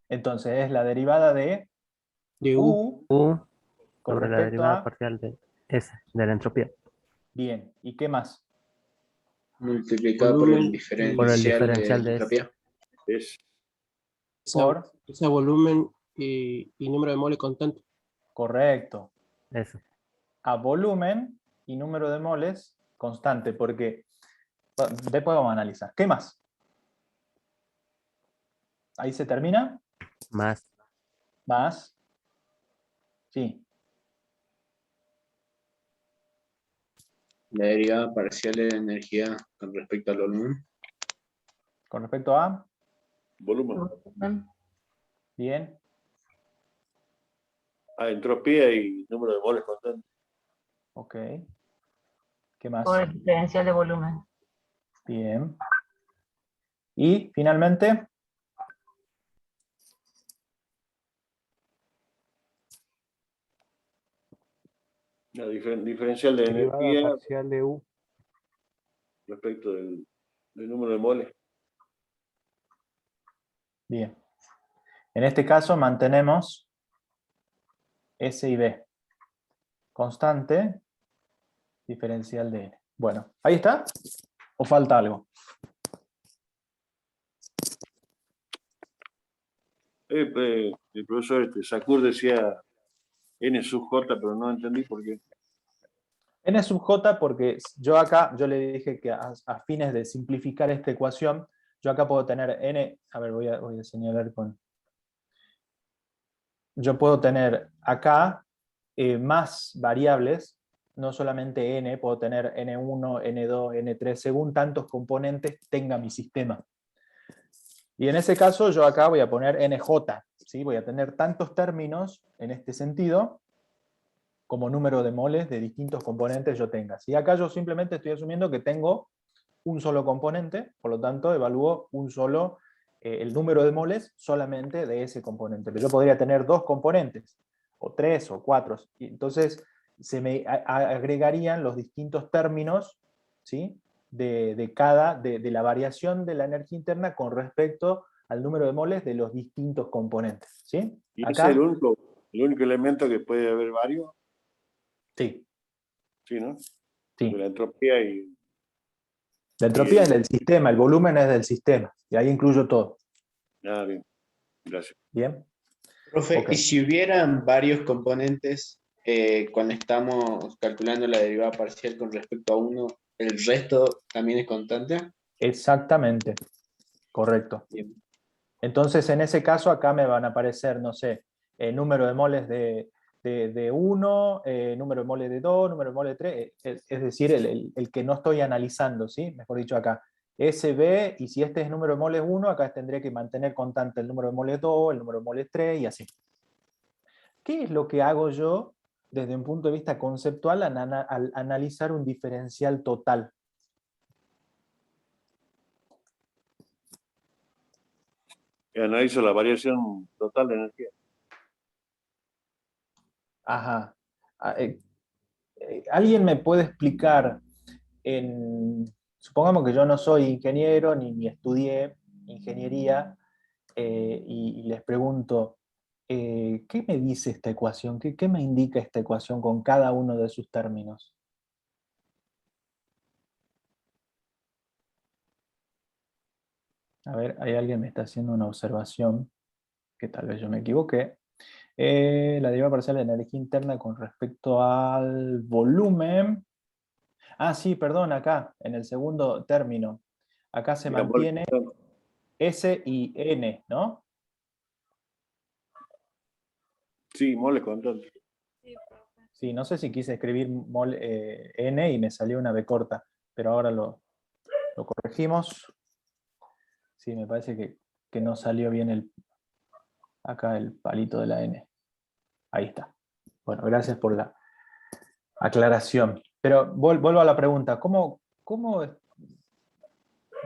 Entonces es la derivada de De U. U U con sobre la respecto derivada a... parcial de S, de la entropía. Bien, ¿y qué más? Multiplicado por el Volumen y Por el diferencial de diferencial de S. entropía. Es Por... esa volumen y número de moles constante. Correcto. Eso. A volumen y número de moles constante, porque después vamos a analizar. ¿Qué más? Ahí se termina. Más. Más. Sí. La derivada parcial de la energía con respecto al volumen. Con respecto a... volumen. Bien. A entropía y número de moles constante. Ok. ¿Qué más? Por el diferencial de volumen. Bien. Y finalmente... La diferencial de Derivada energía parcial de U. respecto del número de moles. Bien. En este caso mantenemos S y B. Constante, diferencial de N. Bueno, ¿ahí está? ¿O falta algo? El profesor Sakur decía N sub J, pero no entendí por qué. N sub J porque yo le dije que a fines de simplificar esta ecuación, yo acá puedo tener N, a ver, voy a señalar con... Yo puedo tener acá más variables, no solamente N, puedo tener N1, N2, N3, según tantos componentes tenga mi sistema. Y en ese caso yo acá voy a poner NJ, ¿sí? Voy a tener tantos términos en este sentido como número de moles de distintos componentes yo tenga. Y acá yo simplemente estoy asumiendo que tengo un solo componente, por lo tanto evalúo el número de moles solamente de ese componente. Pero yo podría tener dos componentes, o tres, o cuatro. Y entonces se me agregarían los distintos términos, ¿sí? de la variación de la energía interna con respecto al número de moles de los distintos componentes. ¿Sí? ¿Y Acá, ese es el único elemento que puede haber varios? sí, Sí, ¿no? sí. De la entropía y... La entropía y es del sistema, el volumen es del sistema, y ahí incluyo todo. Ah, bien, gracias. ¿Bien? Profe, Ok. y si hubieran varios componentes, cuando estamos calculando la derivada parcial con respecto a uno, ¿el resto también es constante? Exactamente, correcto. Bien. Entonces, en ese caso, acá me van a aparecer, no sé, número de moles de 1, número de moles de 2, número de moles de 3, es decir, el que no estoy analizando, ¿sí? Mejor dicho acá. SB, y si este es número de moles 1, acá tendré que mantener constante el número de moles 2, el número de moles 3, y así. ¿Qué es lo que hago yo desde un punto de vista conceptual al analizar un diferencial total? Analizo la variación total de energía. Ajá. ¿Alguien me puede explicar, supongamos que yo no soy ingeniero ni estudié ingeniería, y les pregunto, ¿qué me dice esta ecuación? ¿Qué me indica esta ecuación con cada uno de sus términos? A ver, hay alguien que me está haciendo una observación, que tal vez yo me equivoqué. La derivada parcial de energía interna con respecto al volumen. Ah, sí, perdón, acá, en el segundo término. Acá se La mole mantiene constante. S y N, ¿no? Sí, moles constantes. Sí, no sé si quise escribir N y me salió una B corta, pero ahora lo corregimos. Sí, me parece que no salió bien acá el palito de la N. Ahí está. Bueno, gracias por la aclaración. Pero vuelvo a la pregunta,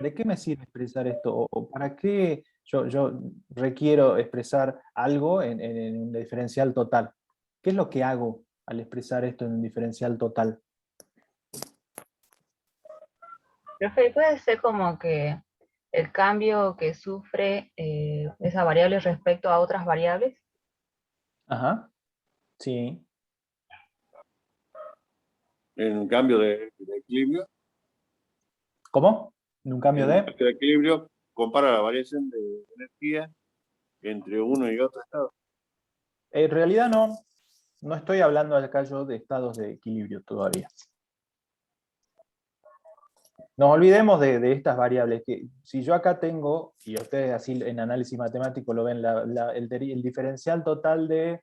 ¿de qué me sirve expresar esto? ¿O para qué yo requiero expresar algo en un diferencial total? ¿Qué es lo que hago al expresar esto en un diferencial total? Profe, puede ser como que el cambio que sufre esa variable respecto a otras variables. Ajá, sí. En un cambio de equilibrio, ¿Cómo? ¿En un cambio en un de? cambio de equilibrio compara la variación de energía entre uno y otro estado. En realidad no estoy hablando acá yo de estados de equilibrio todavía. Nos olvidemos de estas variables, que si yo acá tengo, y ustedes así en análisis matemático lo ven, el diferencial total de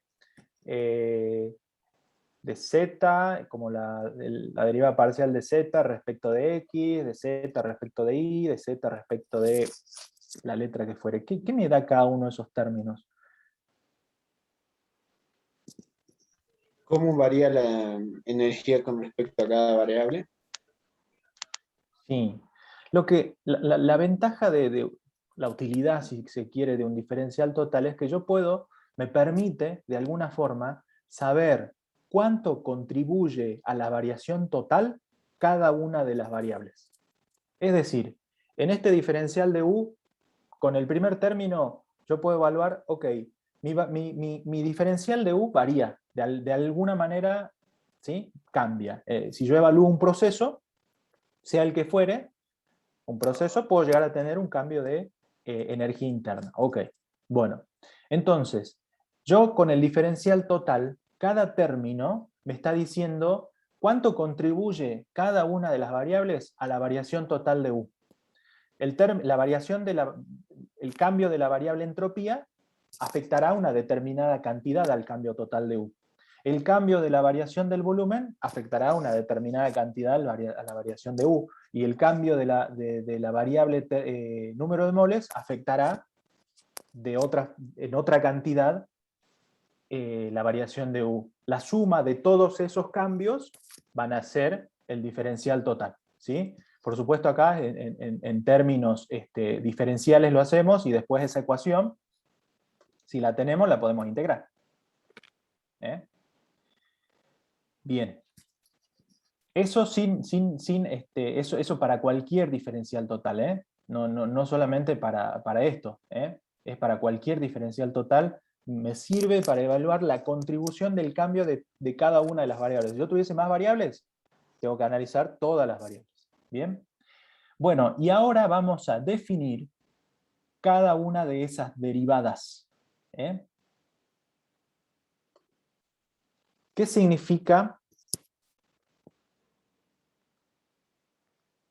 z, como la derivada parcial de z respecto de x, de z respecto de y, de z respecto de la letra que fuere. ¿Qué me da cada uno de esos términos? ¿Cómo varía la energía con respecto a cada variable? Sí. La ventaja de la utilidad, si se quiere, de un diferencial total es que me permite, de alguna forma, saber cuánto contribuye a la variación total cada una de las variables. Es decir, en este diferencial de U, con el primer término, yo puedo evaluar, ok, mi diferencial de U varía, de alguna manera, ¿sí? Cambia. Si yo evalúo un proceso, sea el que fuere, un proceso, puedo llegar a tener un cambio de energía interna. Ok, bueno. Entonces, yo con el diferencial total, cada término me está diciendo cuánto contribuye cada una de las variables a la variación total de U. El cambio de la variable entropía afectará una determinada cantidad al cambio total de U. El cambio de la variación del volumen afectará una determinada cantidad a la variación de U. Y el cambio de la variable número de moles afectará en otra cantidad la variación de U. La suma de todos esos cambios van a ser el diferencial total, ¿sí? Por supuesto acá en términos diferenciales lo hacemos y después esa ecuación, si la tenemos, la podemos integrar. Bien. Eso eso para cualquier diferencial total, no solamente para esto, es para cualquier diferencial total, me sirve para evaluar la contribución del cambio de cada una de las variables. Si yo tuviese más variables, tengo que analizar todas las variables. ¿Bien? Bueno, y ahora vamos a definir cada una de esas derivadas. ¿Qué significa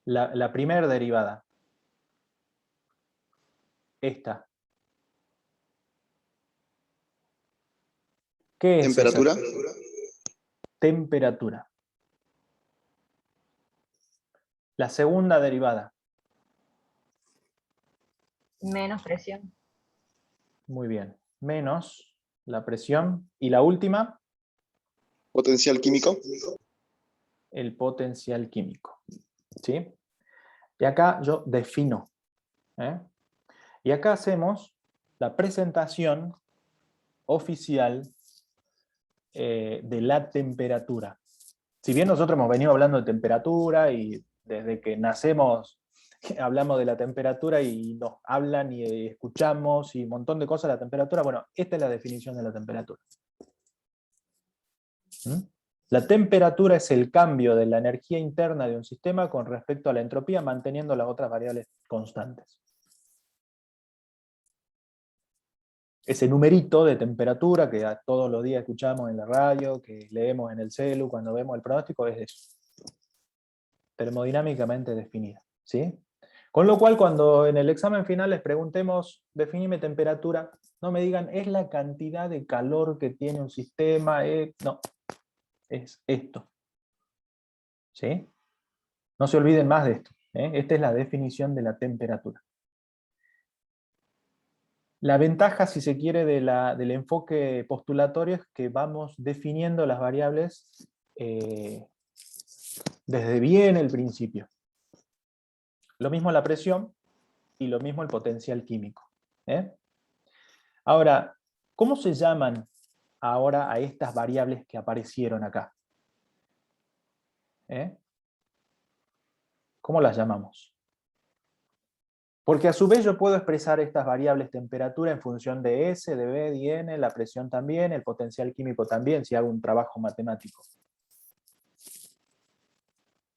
la primera derivada? Esta. ¿Qué es ¿Temperatura? esa? Temperatura. La segunda derivada. Menos presión. Muy bien. Menos la presión. Y la última, ¿Potencial químico? el potencial químico. ¿Sí? Y acá yo defino. Y acá hacemos la presentación oficial de la temperatura. Si bien nosotros hemos venido hablando de temperatura y desde que nacemos hablamos de la temperatura y nos hablan y escuchamos y un montón de cosas de la temperatura, bueno, esta es la definición de la temperatura. La temperatura es el cambio de la energía interna de un sistema con respecto a la entropía, manteniendo las otras variables constantes. Ese numerito de temperatura que todos los días escuchamos en la radio, que leemos en el celu cuando vemos el pronóstico, es eso. Termodinámicamente definida. ¿Sí? Con lo cual, cuando en el examen final les preguntemos, definime temperatura, no me digan, es la cantidad de calor que tiene un sistema, no, es esto. ¿Sí? No se olviden más de esto. Esta es la definición de la temperatura. La ventaja, si se quiere, del enfoque postulatorio es que vamos definiendo las variables desde bien el principio. Lo mismo la presión y lo mismo el potencial químico. Ahora, ¿cómo se llaman ahora a estas variables que aparecieron acá? ¿Cómo las llamamos? Porque a su vez yo puedo expresar estas variables temperatura en función de S, de B, de N, la presión también, el potencial químico también, si hago un trabajo matemático.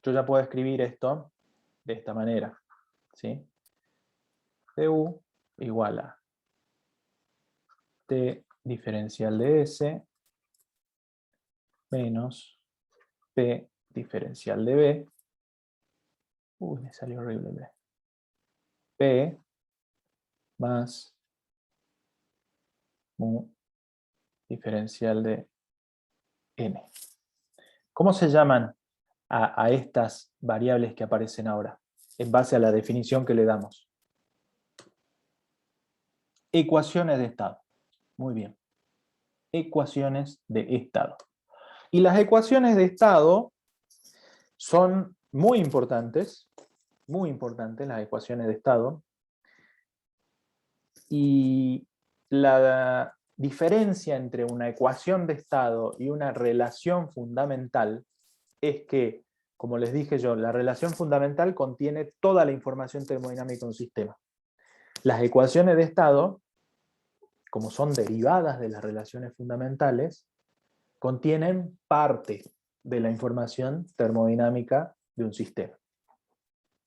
Yo ya puedo escribir esto de esta manera, ¿sí? Du igual a T diferencial de S menos P diferencial de B. Uy, me salió horrible B. P más mu diferencial de N. ¿Cómo se llaman a estas variables que aparecen ahora? En base a la definición que le damos. Ecuaciones de estado. Muy bien. Ecuaciones de estado. Y las ecuaciones de estado son muy importantes las ecuaciones de estado. Y la diferencia entre una ecuación de estado y una relación fundamental es que, como les dije yo, la relación fundamental contiene toda la información termodinámica de un sistema. Las ecuaciones de estado, como son derivadas de las relaciones fundamentales, contienen parte de la información termodinámica de un sistema.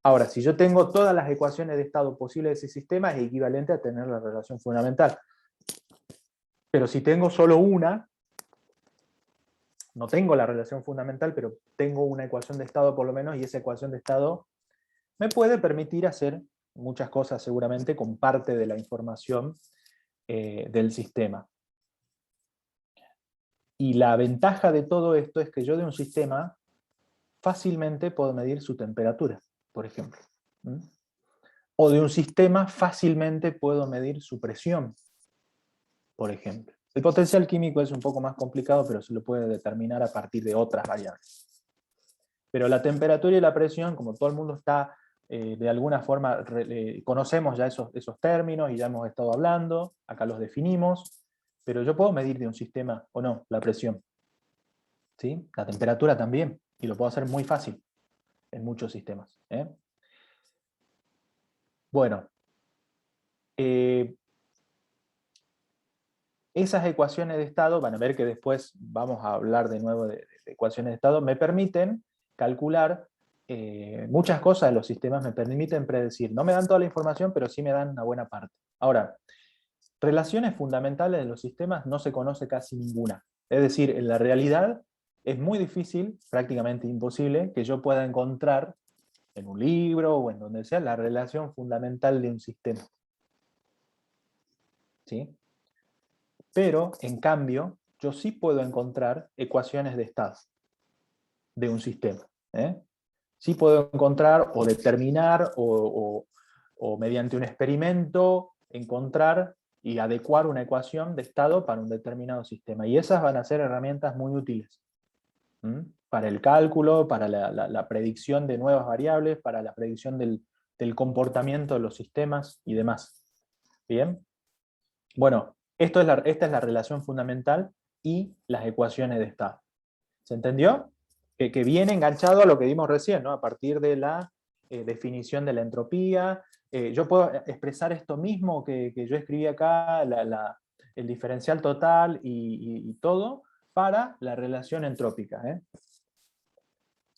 Ahora, si yo tengo todas las ecuaciones de estado posibles de ese sistema, es equivalente a tener la relación fundamental. Pero si tengo solo una, no tengo la relación fundamental, pero tengo una ecuación de estado por lo menos, y esa ecuación de estado me puede permitir hacer muchas cosas seguramente con parte de la información del sistema. Y la ventaja de todo esto es que yo de un sistema fácilmente puedo medir su temperatura, por ejemplo. O de un sistema fácilmente puedo medir su presión, por ejemplo. El potencial químico es un poco más complicado, pero se lo puede determinar a partir de otras variables. Pero la temperatura y la presión, como todo el mundo está, de alguna forma, conocemos ya esos términos y ya hemos estado hablando, acá los definimos, pero yo puedo medir de un sistema o no la presión. ¿Sí? La temperatura también, y lo puedo hacer muy fácil en muchos sistemas. Bueno, esas ecuaciones de estado, van a ver que después vamos a hablar de nuevo de ecuaciones de estado, me permiten calcular muchas cosas de los sistemas, me permiten predecir. No me dan toda la información, pero sí me dan una buena parte. Ahora, relaciones fundamentales de los sistemas no se conoce casi ninguna. Es decir, en la realidad es muy difícil, prácticamente imposible, que yo pueda encontrar en un libro o en donde sea la relación fundamental de un sistema. ¿Sí? Pero, en cambio, yo sí puedo encontrar ecuaciones de estado de un sistema. Sí puedo encontrar o determinar o mediante un experimento encontrar y adecuar una ecuación de estado para un determinado sistema. Y esas van a ser herramientas muy útiles para el cálculo, para la predicción de nuevas variables, para la predicción del comportamiento de los sistemas y demás. ¿Bien? Bueno, esta es la relación fundamental y las ecuaciones de estado. ¿Se entendió? Que viene enganchado a lo que vimos recién, ¿no? A partir de la definición de la entropía. Yo puedo expresar esto mismo que yo escribí acá, el diferencial total y todo, para la relación entrópica.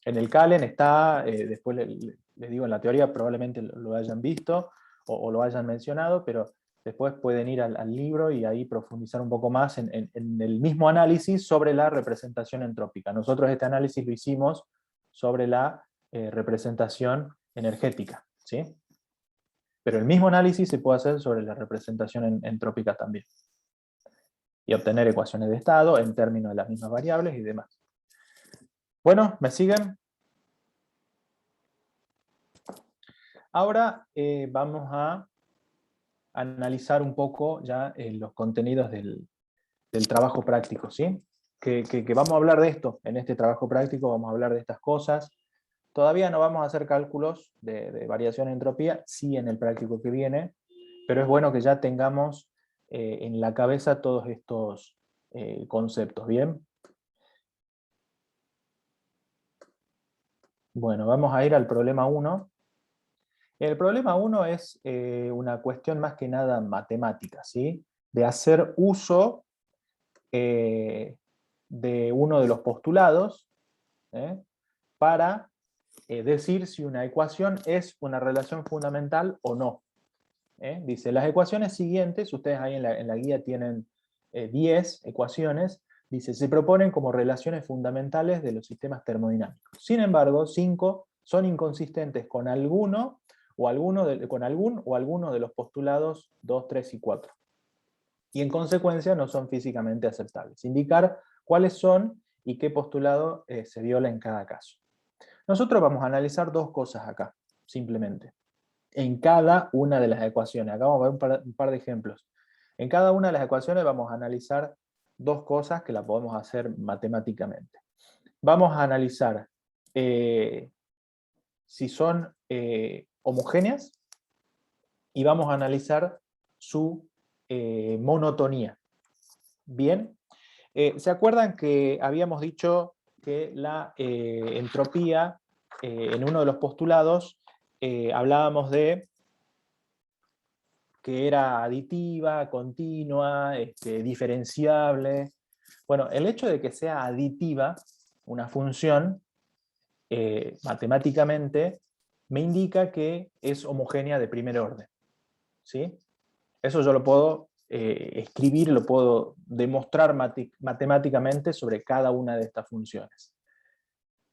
En el Calen está, después les digo, en la teoría probablemente lo hayan visto o lo hayan mencionado, pero después pueden ir al libro y ahí profundizar un poco más en el mismo análisis sobre la representación entrópica. Nosotros este análisis lo hicimos sobre la representación energética, ¿sí? Pero el mismo análisis se puede hacer sobre la representación entrópica también. Y obtener ecuaciones de estado en términos de las mismas variables y demás. Bueno, ¿me siguen? Ahora vamos a analizar un poco ya los contenidos del trabajo práctico, ¿sí? Que vamos a hablar de esto. En este trabajo práctico vamos a hablar de estas cosas. Todavía no vamos a hacer cálculos de variación de entropía, sí en el práctico que viene, pero es bueno que ya tengamos en la cabeza todos estos conceptos, ¿bien? Bueno, vamos a ir al problema 1. El problema 1 es una cuestión más que nada matemática, ¿sí? De hacer uso de uno de los postulados para decir si una ecuación es una relación fundamental o no. Dice, las ecuaciones siguientes, ustedes ahí en la guía tienen 10 ecuaciones, dice, se proponen como relaciones fundamentales de los sistemas termodinámicos. Sin embargo, 5 son inconsistentes con alguno o alguno de los postulados 2, 3 y 4. Y en consecuencia no son físicamente aceptables. Indicar cuáles son y qué postulado se viola en cada caso. Nosotros vamos a analizar dos cosas acá, simplemente. En cada una de las ecuaciones. Acá vamos a ver un par de ejemplos. En cada una de las ecuaciones vamos a analizar dos cosas que las podemos hacer matemáticamente. Vamos a analizar si son homogéneas y vamos a analizar su monotonía. Bien. ¿Se acuerdan que habíamos dicho que la entropía, en uno de los postulados, hablábamos de que era aditiva, continua, diferenciable? Bueno, el hecho de que sea aditiva una función, matemáticamente, me indica que es homogénea de primer orden. ¿Sí? Eso yo lo puedo escribir, lo puedo demostrar matemáticamente sobre cada una de estas funciones.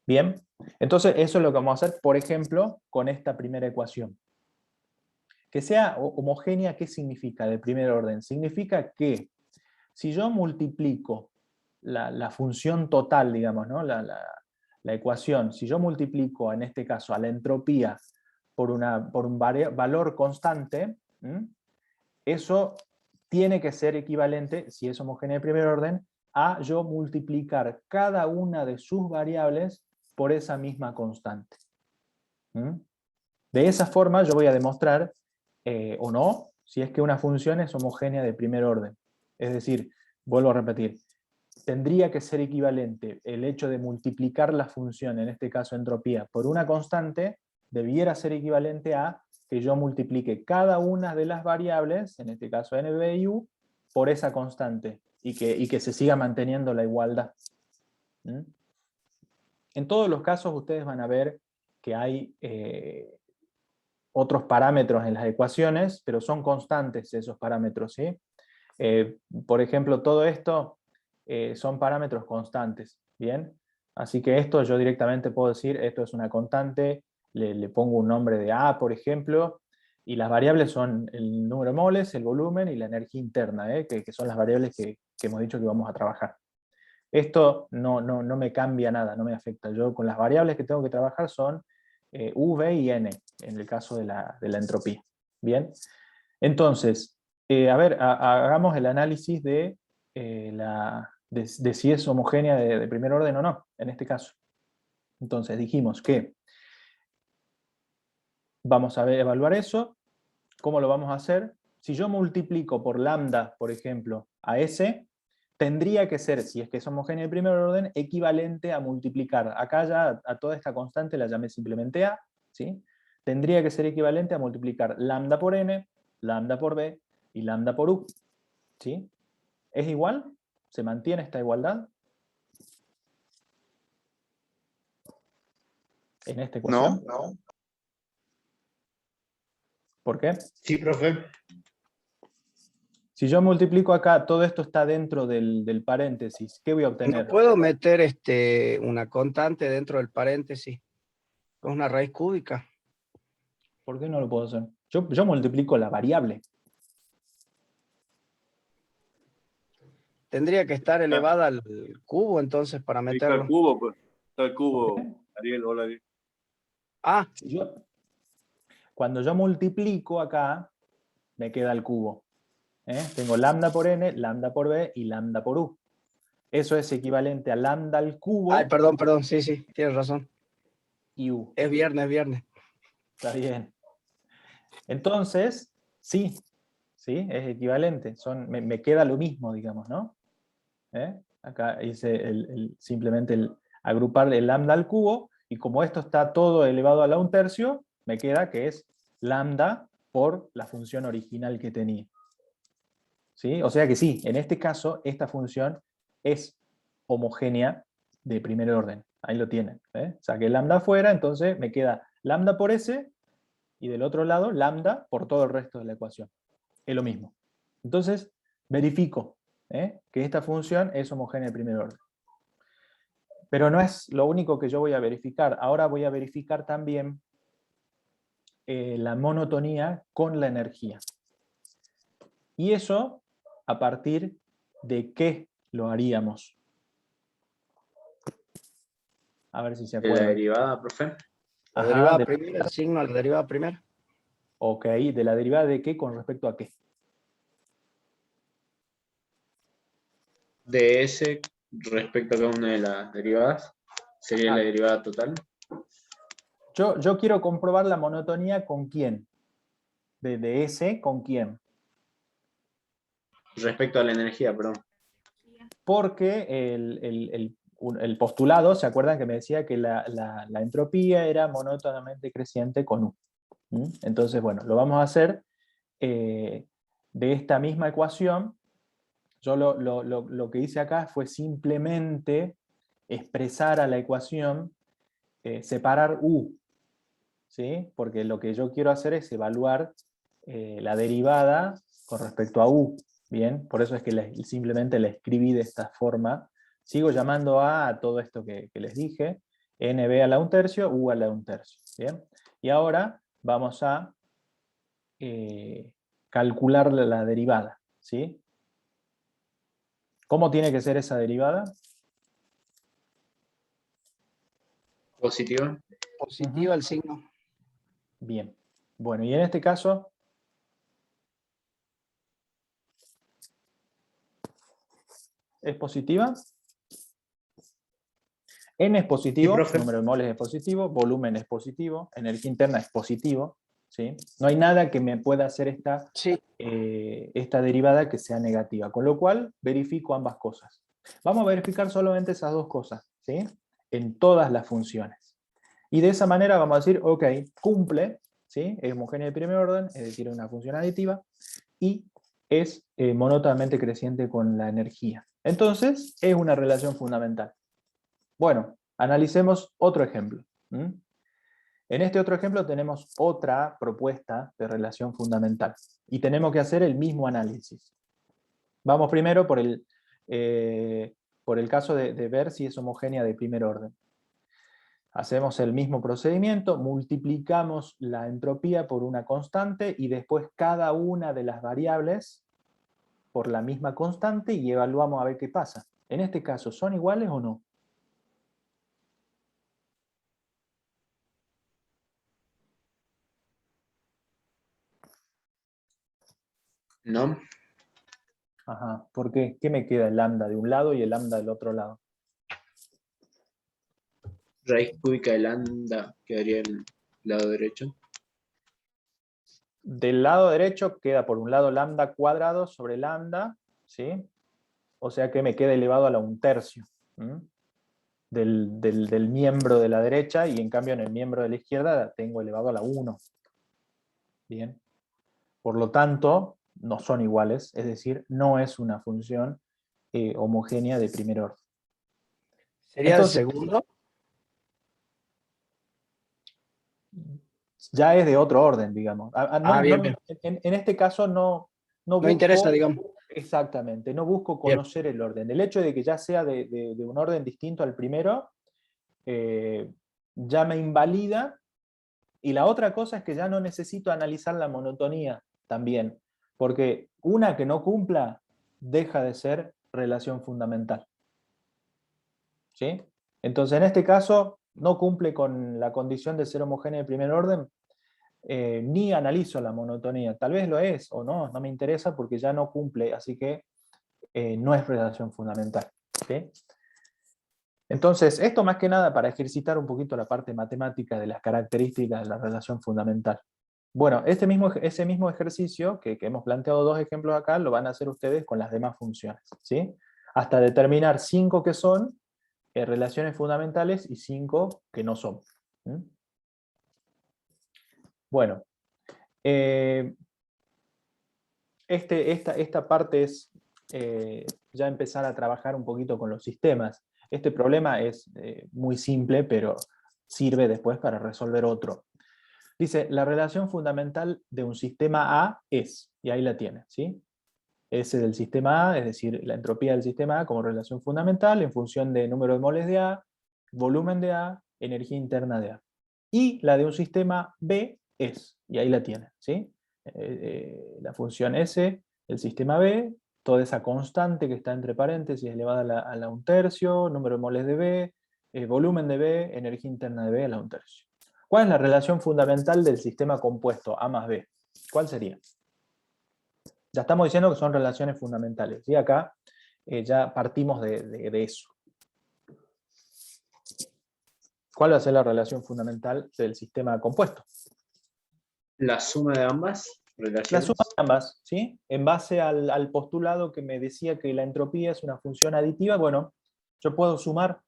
Bien, entonces eso es lo que vamos a hacer, por ejemplo, con esta primera ecuación. Que sea homogénea, ¿qué significa de primer orden? Significa que si yo multiplico la función total, digamos, ¿no? la ecuación, si yo multiplico en este caso a la entropía por un valor constante, eso tiene que ser equivalente, si es homogénea de primer orden, a yo multiplicar cada una de sus variables por esa misma constante. De esa forma yo voy a demostrar, o no, si es que una función es homogénea de primer orden. Es decir, vuelvo a repetir, tendría que ser equivalente el hecho de multiplicar la función, en este caso entropía, por una constante, debiera ser equivalente a que yo multiplique cada una de las variables, en este caso n, b y u, por esa constante, y que se siga manteniendo la igualdad. En todos los casos ustedes van a ver que hay otros parámetros en las ecuaciones, pero son constantes esos parámetros, ¿sí? Por ejemplo, todo esto son parámetros constantes, ¿bien? Así que esto yo directamente puedo decir, esto es una constante, le pongo un nombre de A, por ejemplo, y las variables son el número de moles, el volumen y la energía interna, que son las variables que hemos dicho que vamos a trabajar. Esto no me cambia nada, no me afecta. Yo con las variables que tengo que trabajar son V y N, en el caso de la entropía. Bien, entonces, a ver, hagamos el análisis de si es homogénea de primer orden o no, en este caso. Entonces dijimos que vamos a evaluar eso. ¿Cómo lo vamos a hacer? Si yo multiplico por lambda, por ejemplo, a S, tendría que ser, si es que es homogénea de primer orden, equivalente a multiplicar. Acá ya a toda esta constante la llamé simplemente A, ¿sí? Tendría que ser equivalente a multiplicar lambda por N, lambda por B y lambda por U. ¿Sí? ¿Es igual? ¿Se mantiene esta igualdad? En esta ecuación. No. ¿Por qué? Sí, profe. Si yo multiplico acá, todo esto está dentro del paréntesis, ¿qué voy a obtener? No puedo meter una constante dentro del paréntesis. Es una raíz cúbica. ¿Por qué no lo puedo hacer? Yo multiplico la variable. Tendría que estar elevada al cubo entonces para Ahí está el meterlo. cubo, pues. Está el cubo, Ariel, hola. Ariel. Ah, Cuando yo multiplico acá, me queda el cubo. Tengo lambda por n, lambda por b y lambda por u. Eso es equivalente a lambda al cubo ay, perdón, sí, tienes razón. y u. Es viernes. Está bien. Entonces, sí, es equivalente. Me queda lo mismo, digamos, ¿no? Acá hice simplemente el agrupar el lambda al cubo, y como esto está todo elevado a la 1/3, me queda que es lambda por la función original que tenía. ¿Sí? O sea que sí, en este caso, esta función es homogénea de primer orden. Ahí lo tienen. Saqué lambda afuera, entonces me queda lambda por s, y del otro lado lambda por todo el resto de la ecuación. Es lo mismo. Entonces, verifico que esta función es homogénea de primer orden. Pero no es lo único que yo voy a verificar. Ahora voy a verificar también la monotonía con la energía. Y eso, ¿a partir de qué lo haríamos? A ver si se ¿De la acuerdan. derivada, profe? La Ajá, derivada primera, asigno a la derivada primera. Ok, ¿de la derivada de qué con respecto a qué? De S respecto a cada una de las derivadas. Sería la derivada total. Yo quiero comprobar la monotonía con quién. De S con quién. Respecto a la energía, perdón. Porque el postulado, ¿se acuerdan que me decía que la entropía era monótonamente creciente con U? Entonces, bueno, lo vamos a hacer de esta misma ecuación. Yo lo que hice acá fue simplemente expresar a la ecuación, separar U, ¿sí? Porque lo que yo quiero hacer es evaluar la derivada con respecto a U. Bien, por eso es que simplemente la escribí de esta forma. Sigo llamando a todo esto que les dije, nb a la 1/3, u a la 1/3. Bien, y ahora vamos a calcular la derivada. ¿Sí? ¿Cómo tiene que ser esa derivada? Positiva. Positiva el signo. Bien. Bueno, y en este caso, ¿es positiva? N es positivo, Sí, profe. número de moles es positivo, volumen es positivo, energía interna es positivo. ¿Sí? No hay nada que me pueda hacer esta derivada que sea negativa, con lo cual verifico ambas cosas. Vamos a verificar solamente esas dos cosas, ¿sí? En todas las funciones. Y de esa manera vamos a decir, ok, cumple, ¿sí? Es homogénea de primer orden, es decir, una función aditiva, y es monótonamente creciente con la energía. Entonces, es una relación fundamental. Bueno, analicemos otro ejemplo. En este otro ejemplo tenemos otra propuesta de relación fundamental, y tenemos que hacer el mismo análisis. Vamos primero por el caso de ver si es homogénea de primer orden. Hacemos el mismo procedimiento, multiplicamos la entropía por una constante y después cada una de las variables por la misma constante y evaluamos a ver qué pasa. En este caso, ¿son iguales o no? No. Ajá, ¿por qué? ¿Qué me queda? El lambda de un lado y el lambda del otro lado. Raíz cúbica de lambda quedaría el lado derecho. Del lado derecho queda por un lado lambda cuadrado sobre lambda, ¿sí? O sea que me queda elevado a la 1/3 del miembro de la derecha, y en cambio en el miembro de la izquierda tengo elevado a la 1. Bien. Por lo tanto, no son iguales, es decir, no es una función homogénea de primer orden. ¿Sería Entonces, el segundo? Ya es de otro orden, digamos. Bien. En este caso no busco... interesa, digamos. Exactamente, no busco conocer el orden. El hecho de que ya sea de un orden distinto al primero, ya me invalida Y la otra cosa es que ya no necesito analizar la monotonía también, porque una que no cumpla deja de ser relación fundamental. ¿Sí? Entonces, en este caso, no cumple con la condición de ser homogénea de primer orden, ni analizo la monotonía. Tal vez lo es o no, no me interesa porque ya no cumple, así que no es relación fundamental. ¿Sí? Entonces, esto más que nada para ejercitar un poquito la parte matemática de las características de la relación fundamental. Bueno, ese mismo ejercicio que hemos planteado dos ejemplos acá, lo van a hacer ustedes con las demás funciones, ¿sí? Hasta determinar 5 que son relaciones fundamentales y 5 que no son. ¿Mm? Bueno, esta parte es ya empezar a trabajar un poquito con los sistemas. Este problema es muy simple, pero sirve después para resolver otro. Dice, la relación fundamental de un sistema A es, y ahí la tiene, ¿sí? S del sistema A, es decir, la entropía del sistema A como relación fundamental en función de número de moles de A, volumen de A, energía interna de A. Y la de un sistema B es, y ahí la tiene, ¿sí? La función S del sistema B, toda esa constante que está entre paréntesis elevada a la 1/3, número de moles de B, volumen de B, energía interna de B a la 1/3. ¿Cuál es la relación fundamental del sistema compuesto A más B? ¿Cuál sería? Ya estamos diciendo que son relaciones fundamentales, y acá ya partimos de eso. ¿Cuál va a ser la relación fundamental del sistema compuesto? La suma de ambas La relaciones. suma de ambas, ¿sí? En base al postulado que me decía que la entropía es una función aditiva, bueno, yo puedo sumar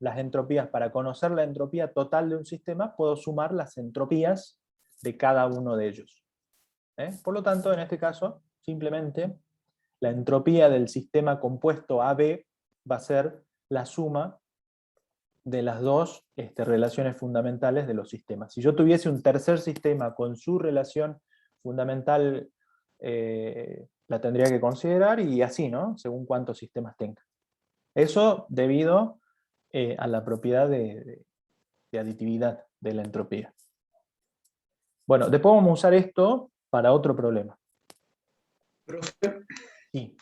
las entropías. Para conocer la entropía total de un sistema, puedo sumar las entropías de cada uno de ellos. Por lo tanto, en este caso, simplemente la entropía del sistema compuesto AB va a ser la suma de las dos relaciones fundamentales de los sistemas. Si yo tuviese un tercer sistema con su relación fundamental, la tendría que considerar, y así, ¿no? Según cuántos sistemas tenga. Eso debido a la propiedad de aditividad de la entropía. Bueno, después vamos a usar esto para otro problema. Profe, Sí.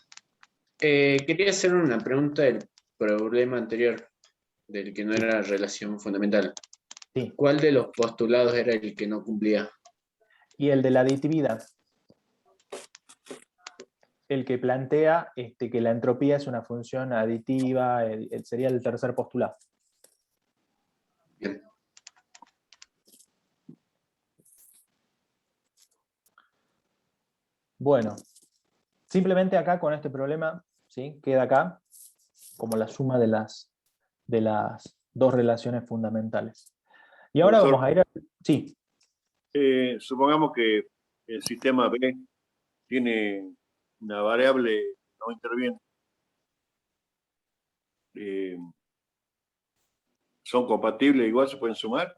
quería hacer una pregunta del problema anterior, del que no era relación fundamental. Sí. ¿Cuál de los postulados era el que no cumplía? Y el de la aditividad. El que plantea que la entropía es una función aditiva, sería el tercer postulado. Bien. Bueno, simplemente acá con este problema, ¿sí? Queda acá como la suma de las dos relaciones fundamentales. Y ahora Profesor, vamos a ir a... Sí. Supongamos que el sistema B tiene una variable que no interviene. ¿Son compatibles? Igual se pueden sumar.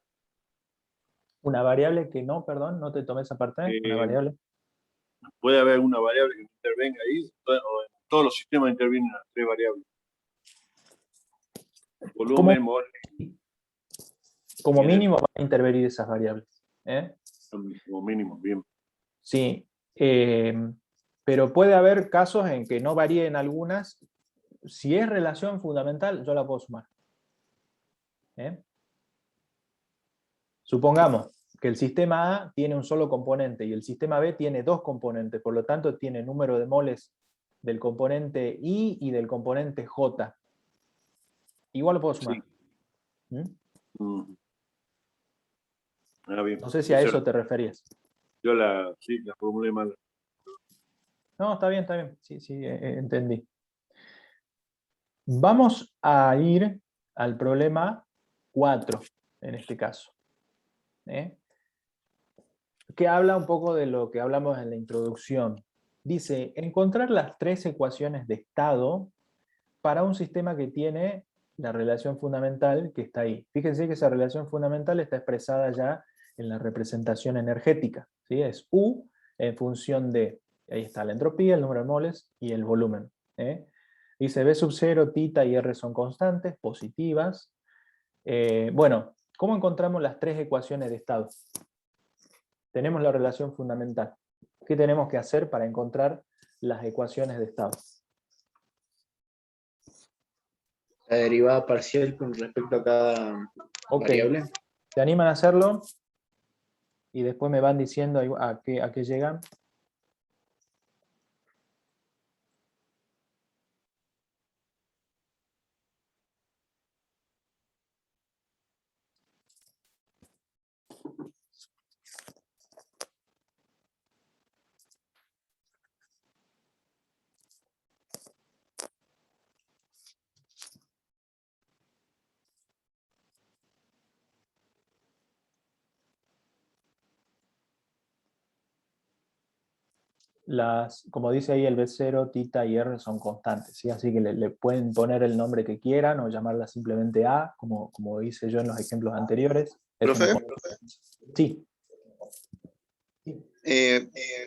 Una variable que no, perdón, no te tomé esa parte. Una variable. Puede haber una variable que no intervenga ahí, o en todos los sistemas intervienen las tres variables. Volumen, mole. Como mínimo van a intervenir esas variables. Como mínimo, bien. Sí, pero puede haber casos en que no varíen algunas. Si es relación fundamental, yo la puedo sumar. Supongamos que el sistema A tiene un solo componente y el sistema B tiene dos componentes, por lo tanto tiene número de moles del componente I y del componente J. Igual lo puedo sumar. Sí. ¿Mm? Bien. No sé si a eso te referías. Yo la formulé mal. No, está bien. Sí, entendí. Vamos a ir al problema 4, en este caso. Que habla un poco de lo que hablamos en la introducción. Dice, encontrar las tres ecuaciones de estado para un sistema que tiene la relación fundamental que está ahí. Fíjense que esa relación fundamental está expresada ya en la representación energética, ¿sí? Es U en función de, ahí está la entropía, el número de moles y el volumen. Dice B sub 0, tita y R son constantes, positivas. Bueno, ¿Cómo encontramos las tres ecuaciones de estado? Tenemos la relación fundamental. ¿Qué tenemos que hacer para encontrar las ecuaciones de estado? La derivada parcial con respecto a cada Ok. variable. ¿Se animan a hacerlo? Y después me van diciendo a qué llegan. Como dice ahí el B0, tita y R son constantes, ¿sí? Así que le pueden poner el nombre que quieran o llamarla simplemente A, como hice yo en los ejemplos anteriores. Es ¿Profe? Sí.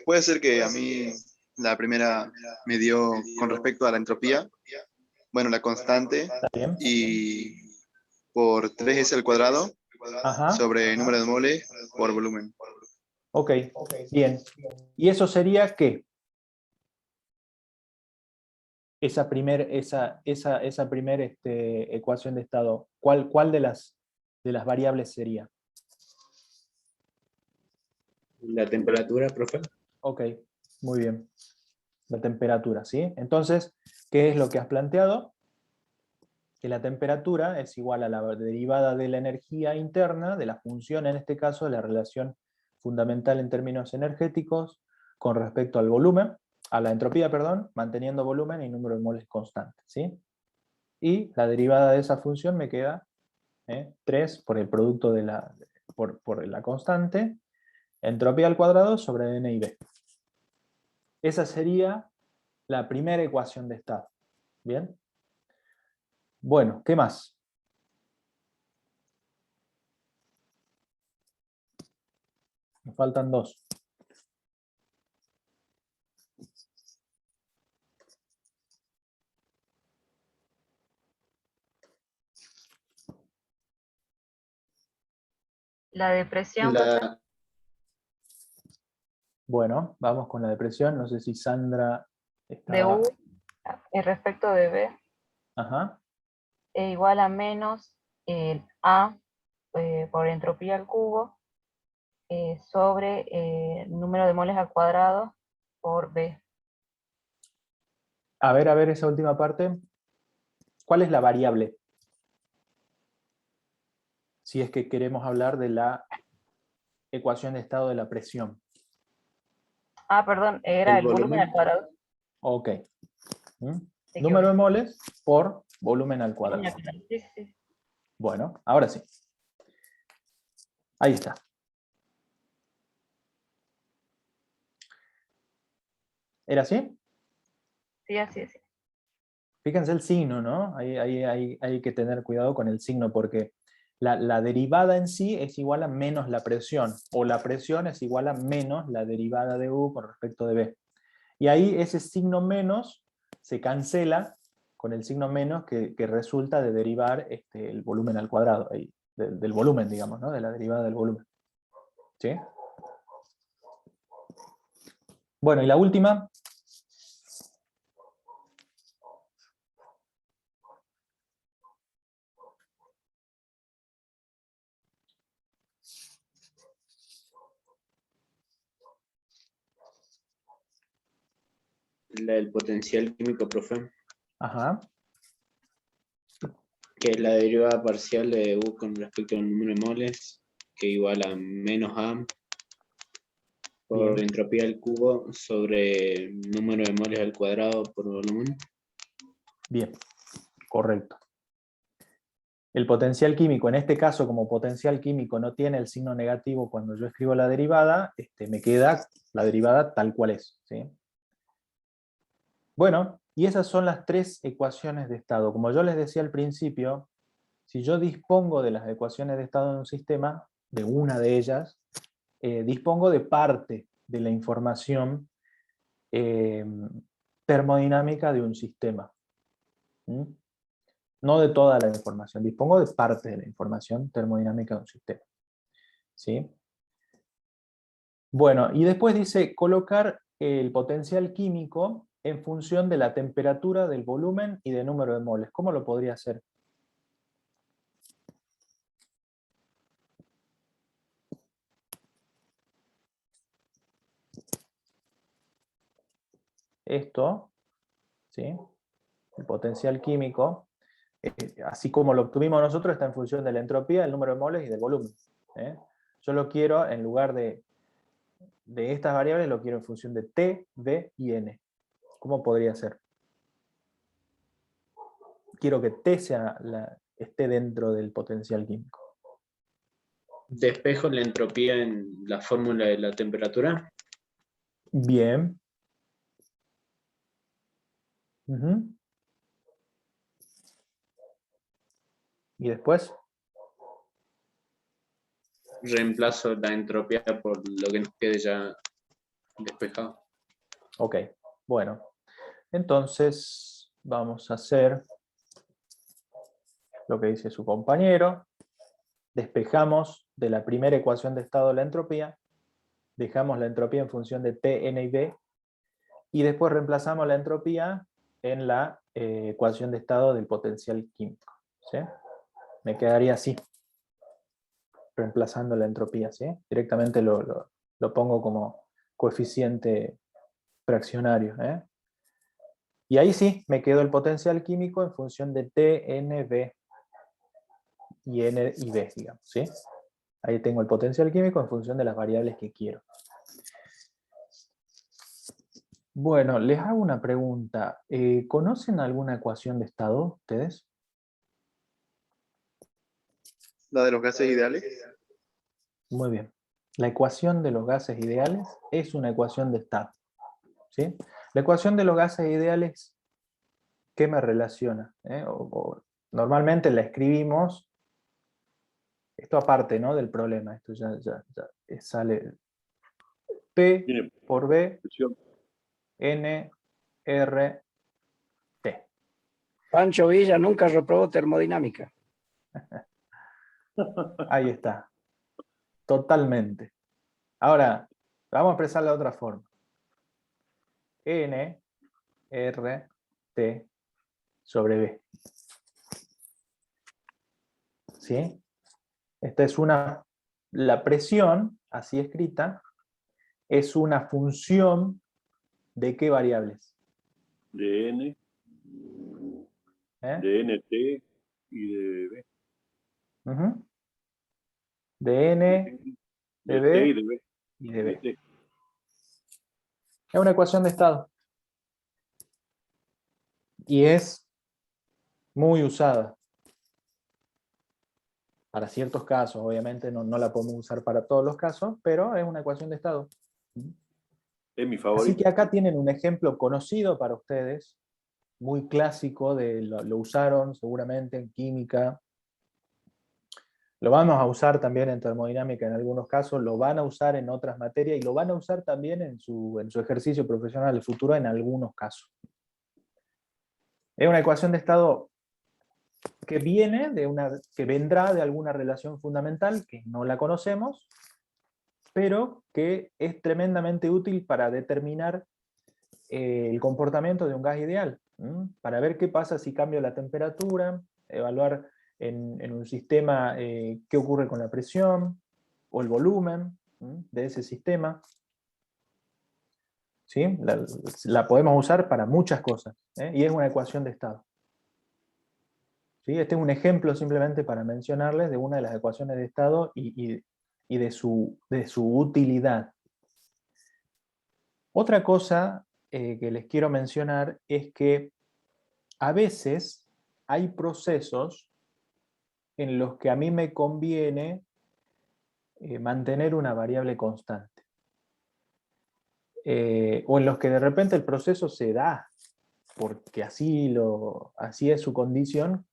Puede ser que a mí la primera me dio con respecto a la entropía, bueno, la constante, ¿Está bien? y por 3s al cuadrado Ajá. sobre número de moles por volumen. Ok, bien. ¿Y eso sería qué? Esa primer ecuación de estado, ¿cuál de las variables sería? La temperatura, profe. Ok, muy bien. La temperatura, ¿sí? Entonces, ¿qué es lo que has planteado? Que la temperatura es igual a la derivada de la energía interna, de la función, en este caso, de la relación fundamental en términos energéticos, con respecto al volumen, a la entropía, perdón, manteniendo volumen y número de moles constante, ¿sí? Y la derivada de esa función me queda 3 por el producto de por la constante, entropía al cuadrado sobre N y B. Esa sería la primera ecuación de estado. ¿Bien? Bueno, ¿qué más? Me faltan dos. La depresión, profe. Bueno, vamos con la depresión. No sé si Sandra De estaba... U en respecto de B Ajá. es igual a menos el A por entropía al cubo sobre número de moles al cuadrado por B. A ver esa última parte. ¿Cuál es la variable? Si es que queremos hablar de la ecuación de estado de la presión. Ah, perdón, era el volumen al cuadrado. Ok. ¿Mm? Se Número equivocó. de moles por volumen al cuadrado. Sí, sí. Bueno, ahora sí. Ahí está. ¿Era así? Sí, así es. Fíjense el signo, ¿no? Hay que tener cuidado con el signo porque la derivada en sí es igual a menos la presión, o la presión es igual a menos la derivada de U con respecto de B. Y ahí ese signo menos se cancela con el signo menos que resulta de derivar el volumen al cuadrado, ahí, del volumen, digamos, ¿no? De la derivada del volumen. ¿Sí? Bueno, y la última. La del potencial químico, profe. Ajá. Que es la derivada parcial de U con respecto al número de moles, que igual a menos A por Bien. entropía al cubo sobre número de moles al cuadrado por volumen. Bien, correcto. El potencial químico, en este caso, como potencial químico no tiene el signo negativo cuando yo escribo la derivada, me queda la derivada tal cual es, ¿sí? Bueno, y esas son las tres ecuaciones de estado. Como yo les decía al principio, si yo dispongo de las ecuaciones de estado de un sistema, de una de ellas, dispongo de parte de la información termodinámica de un sistema. ¿Mm? No de toda la información, dispongo de parte de la información termodinámica de un sistema. ¿Sí? Bueno, y después dice colocar el potencial químico en función de la temperatura, del volumen y del número de moles. ¿Cómo lo podría hacer? Esto, ¿sí? El potencial químico, así como lo obtuvimos nosotros, está en función de la entropía, del número de moles y del volumen. Yo lo quiero, en lugar de estas variables, lo quiero en función de T, V y N. ¿Cómo podría ser? Quiero que T esté dentro del potencial químico. Despejo la entropía en la fórmula de la temperatura. Bien. Ujú. ¿Y después? Reemplazo la entropía por lo que nos quede ya despejado. Ok, bueno. Entonces vamos a hacer lo que dice su compañero. Despejamos de la primera ecuación de estado la entropía, dejamos la entropía en función de T, N y B, y después reemplazamos la entropía en la ecuación de estado del potencial químico. ¿Sí? Me quedaría así, reemplazando la entropía. ¿Sí? Directamente lo pongo como coeficiente fraccionario. Y ahí sí, me quedó el potencial químico en función de T, N, B y N y B, digamos. ¿Sí? Ahí tengo el potencial químico en función de las variables que quiero. Bueno, les hago una pregunta. ¿Conocen alguna ecuación de estado ustedes? La de los gases ideales. Muy bien. La ecuación de los gases ideales es una ecuación de estado. ¿Sí? La ecuación de los gases ideales, ¿qué me relaciona? Normalmente la escribimos, esto aparte, ¿no?, del problema, esto ya sale P por B, N, R, T. Pancho Villa nunca reprobó termodinámica. Ahí está. Totalmente. Ahora, vamos a expresarla de otra forma. N, R, T sobre B. ¿Sí? Esta es la presión, así escrita, es una función de ¿qué variables? De N, de NT y de B. De N, de de T B y de B. y de B. T. Es una ecuación de estado. Y es muy usada. Para ciertos casos, obviamente no la podemos usar para todos los casos, pero es una ecuación de estado. Es mi Así favorito. que acá tienen un ejemplo conocido para ustedes, muy clásico, lo usaron seguramente en química, lo vamos a usar también en termodinámica en algunos casos, lo van a usar en otras materias y lo van a usar también en su ejercicio profesional del futuro en algunos casos. Es una ecuación de estado que vendrá de alguna relación fundamental que no la conocemos, pero que es tremendamente útil para determinar el comportamiento de un gas ideal, para ver qué pasa si cambio la temperatura, evaluar en un sistema qué ocurre con la presión o el volumen de ese sistema. ¿Sí? La podemos usar para muchas cosas, y es una ecuación de estado. ¿Sí? Este es un ejemplo simplemente para mencionarles de una de las ecuaciones de estado y de su utilidad. Otra cosa que les quiero mencionar es que a veces hay procesos en los que a mí me conviene mantener una variable constante. O en los que de repente el proceso se da, porque así es su condición,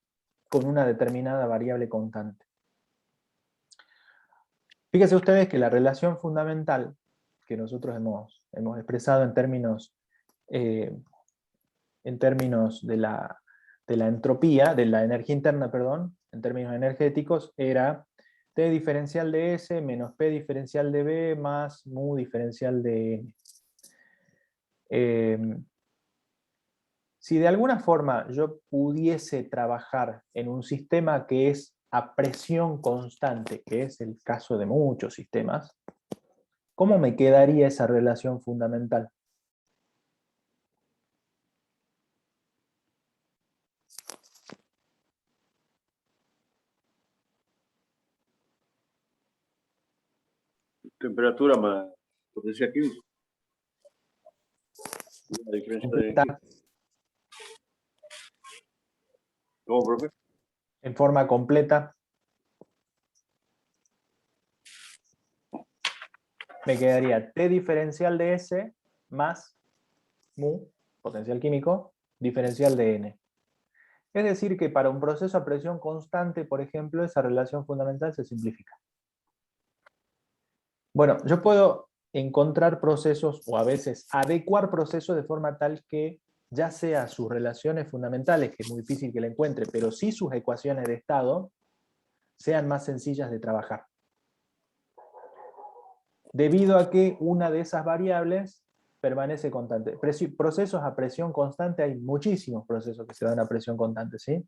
con una determinada variable constante. Fíjense ustedes que la relación fundamental que nosotros hemos expresado en términos de de la entropía, de la energía interna, perdón, en términos energéticos, era T diferencial de S menos P diferencial de B más mu diferencial de N. Si de alguna forma yo pudiese trabajar en un sistema que es a presión constante, que es el caso de muchos sistemas, ¿cómo me quedaría esa relación fundamental? Temperatura más potencia química. La diferencia de... ¿Cómo, profe? En forma completa, me quedaría T diferencial de S más mu, potencial químico, diferencial de N. Es decir, que para un proceso a presión constante, por ejemplo, esa relación fundamental se simplifica. Bueno, yo puedo encontrar procesos, o a veces adecuar procesos de forma tal que ya sea sus relaciones fundamentales, que es muy difícil que la encuentre, pero sí sus ecuaciones de estado, sean más sencillas de trabajar. Debido a que una de esas variables permanece constante. Procesos a presión constante, hay muchísimos procesos que se dan a presión constante, ¿sí?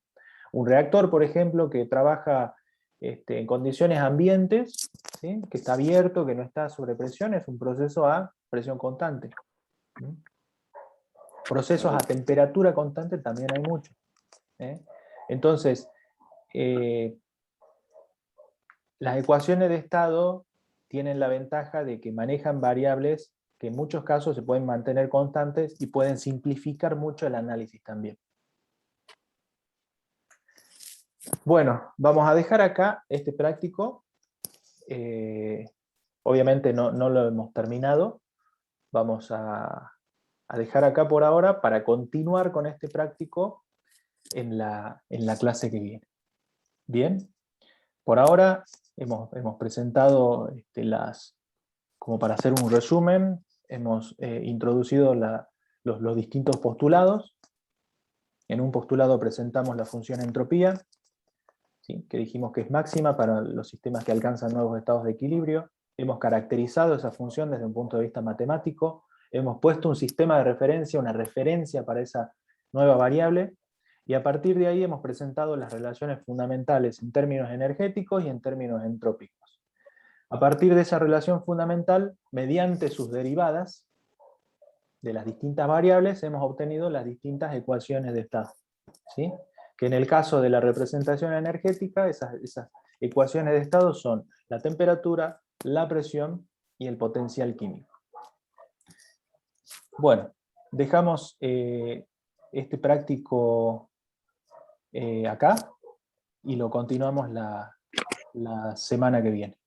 Un reactor, por ejemplo, que trabaja en condiciones ambientes, ¿sí? Que está abierto, que no está sobre presión, es un proceso a presión constante. ¿Sí? Procesos a temperatura constante también hay muchos. Entonces, las ecuaciones de estado tienen la ventaja de que manejan variables que en muchos casos se pueden mantener constantes y pueden simplificar mucho el análisis también. Bueno, vamos a dejar acá este práctico. Obviamente no lo hemos terminado. Vamos a dejar acá por ahora para continuar con este práctico en la clase que viene. Bien, por ahora hemos presentado como para hacer un resumen, hemos introducido los distintos postulados. En un postulado presentamos la función entropía, ¿sí? Que dijimos que es máxima para los sistemas que alcanzan nuevos estados de equilibrio. Hemos caracterizado esa función desde un punto de vista matemático, hemos puesto un sistema de referencia, una referencia para esa nueva variable, y a partir de ahí hemos presentado las relaciones fundamentales en términos energéticos y en términos entrópicos. A partir de esa relación fundamental, mediante sus derivadas de las distintas variables, hemos obtenido las distintas ecuaciones de estado, ¿sí? Que en el caso de la representación energética, esas ecuaciones de estado son la temperatura, la presión y el potencial químico. Bueno, dejamos este práctico acá y lo continuamos la semana que viene.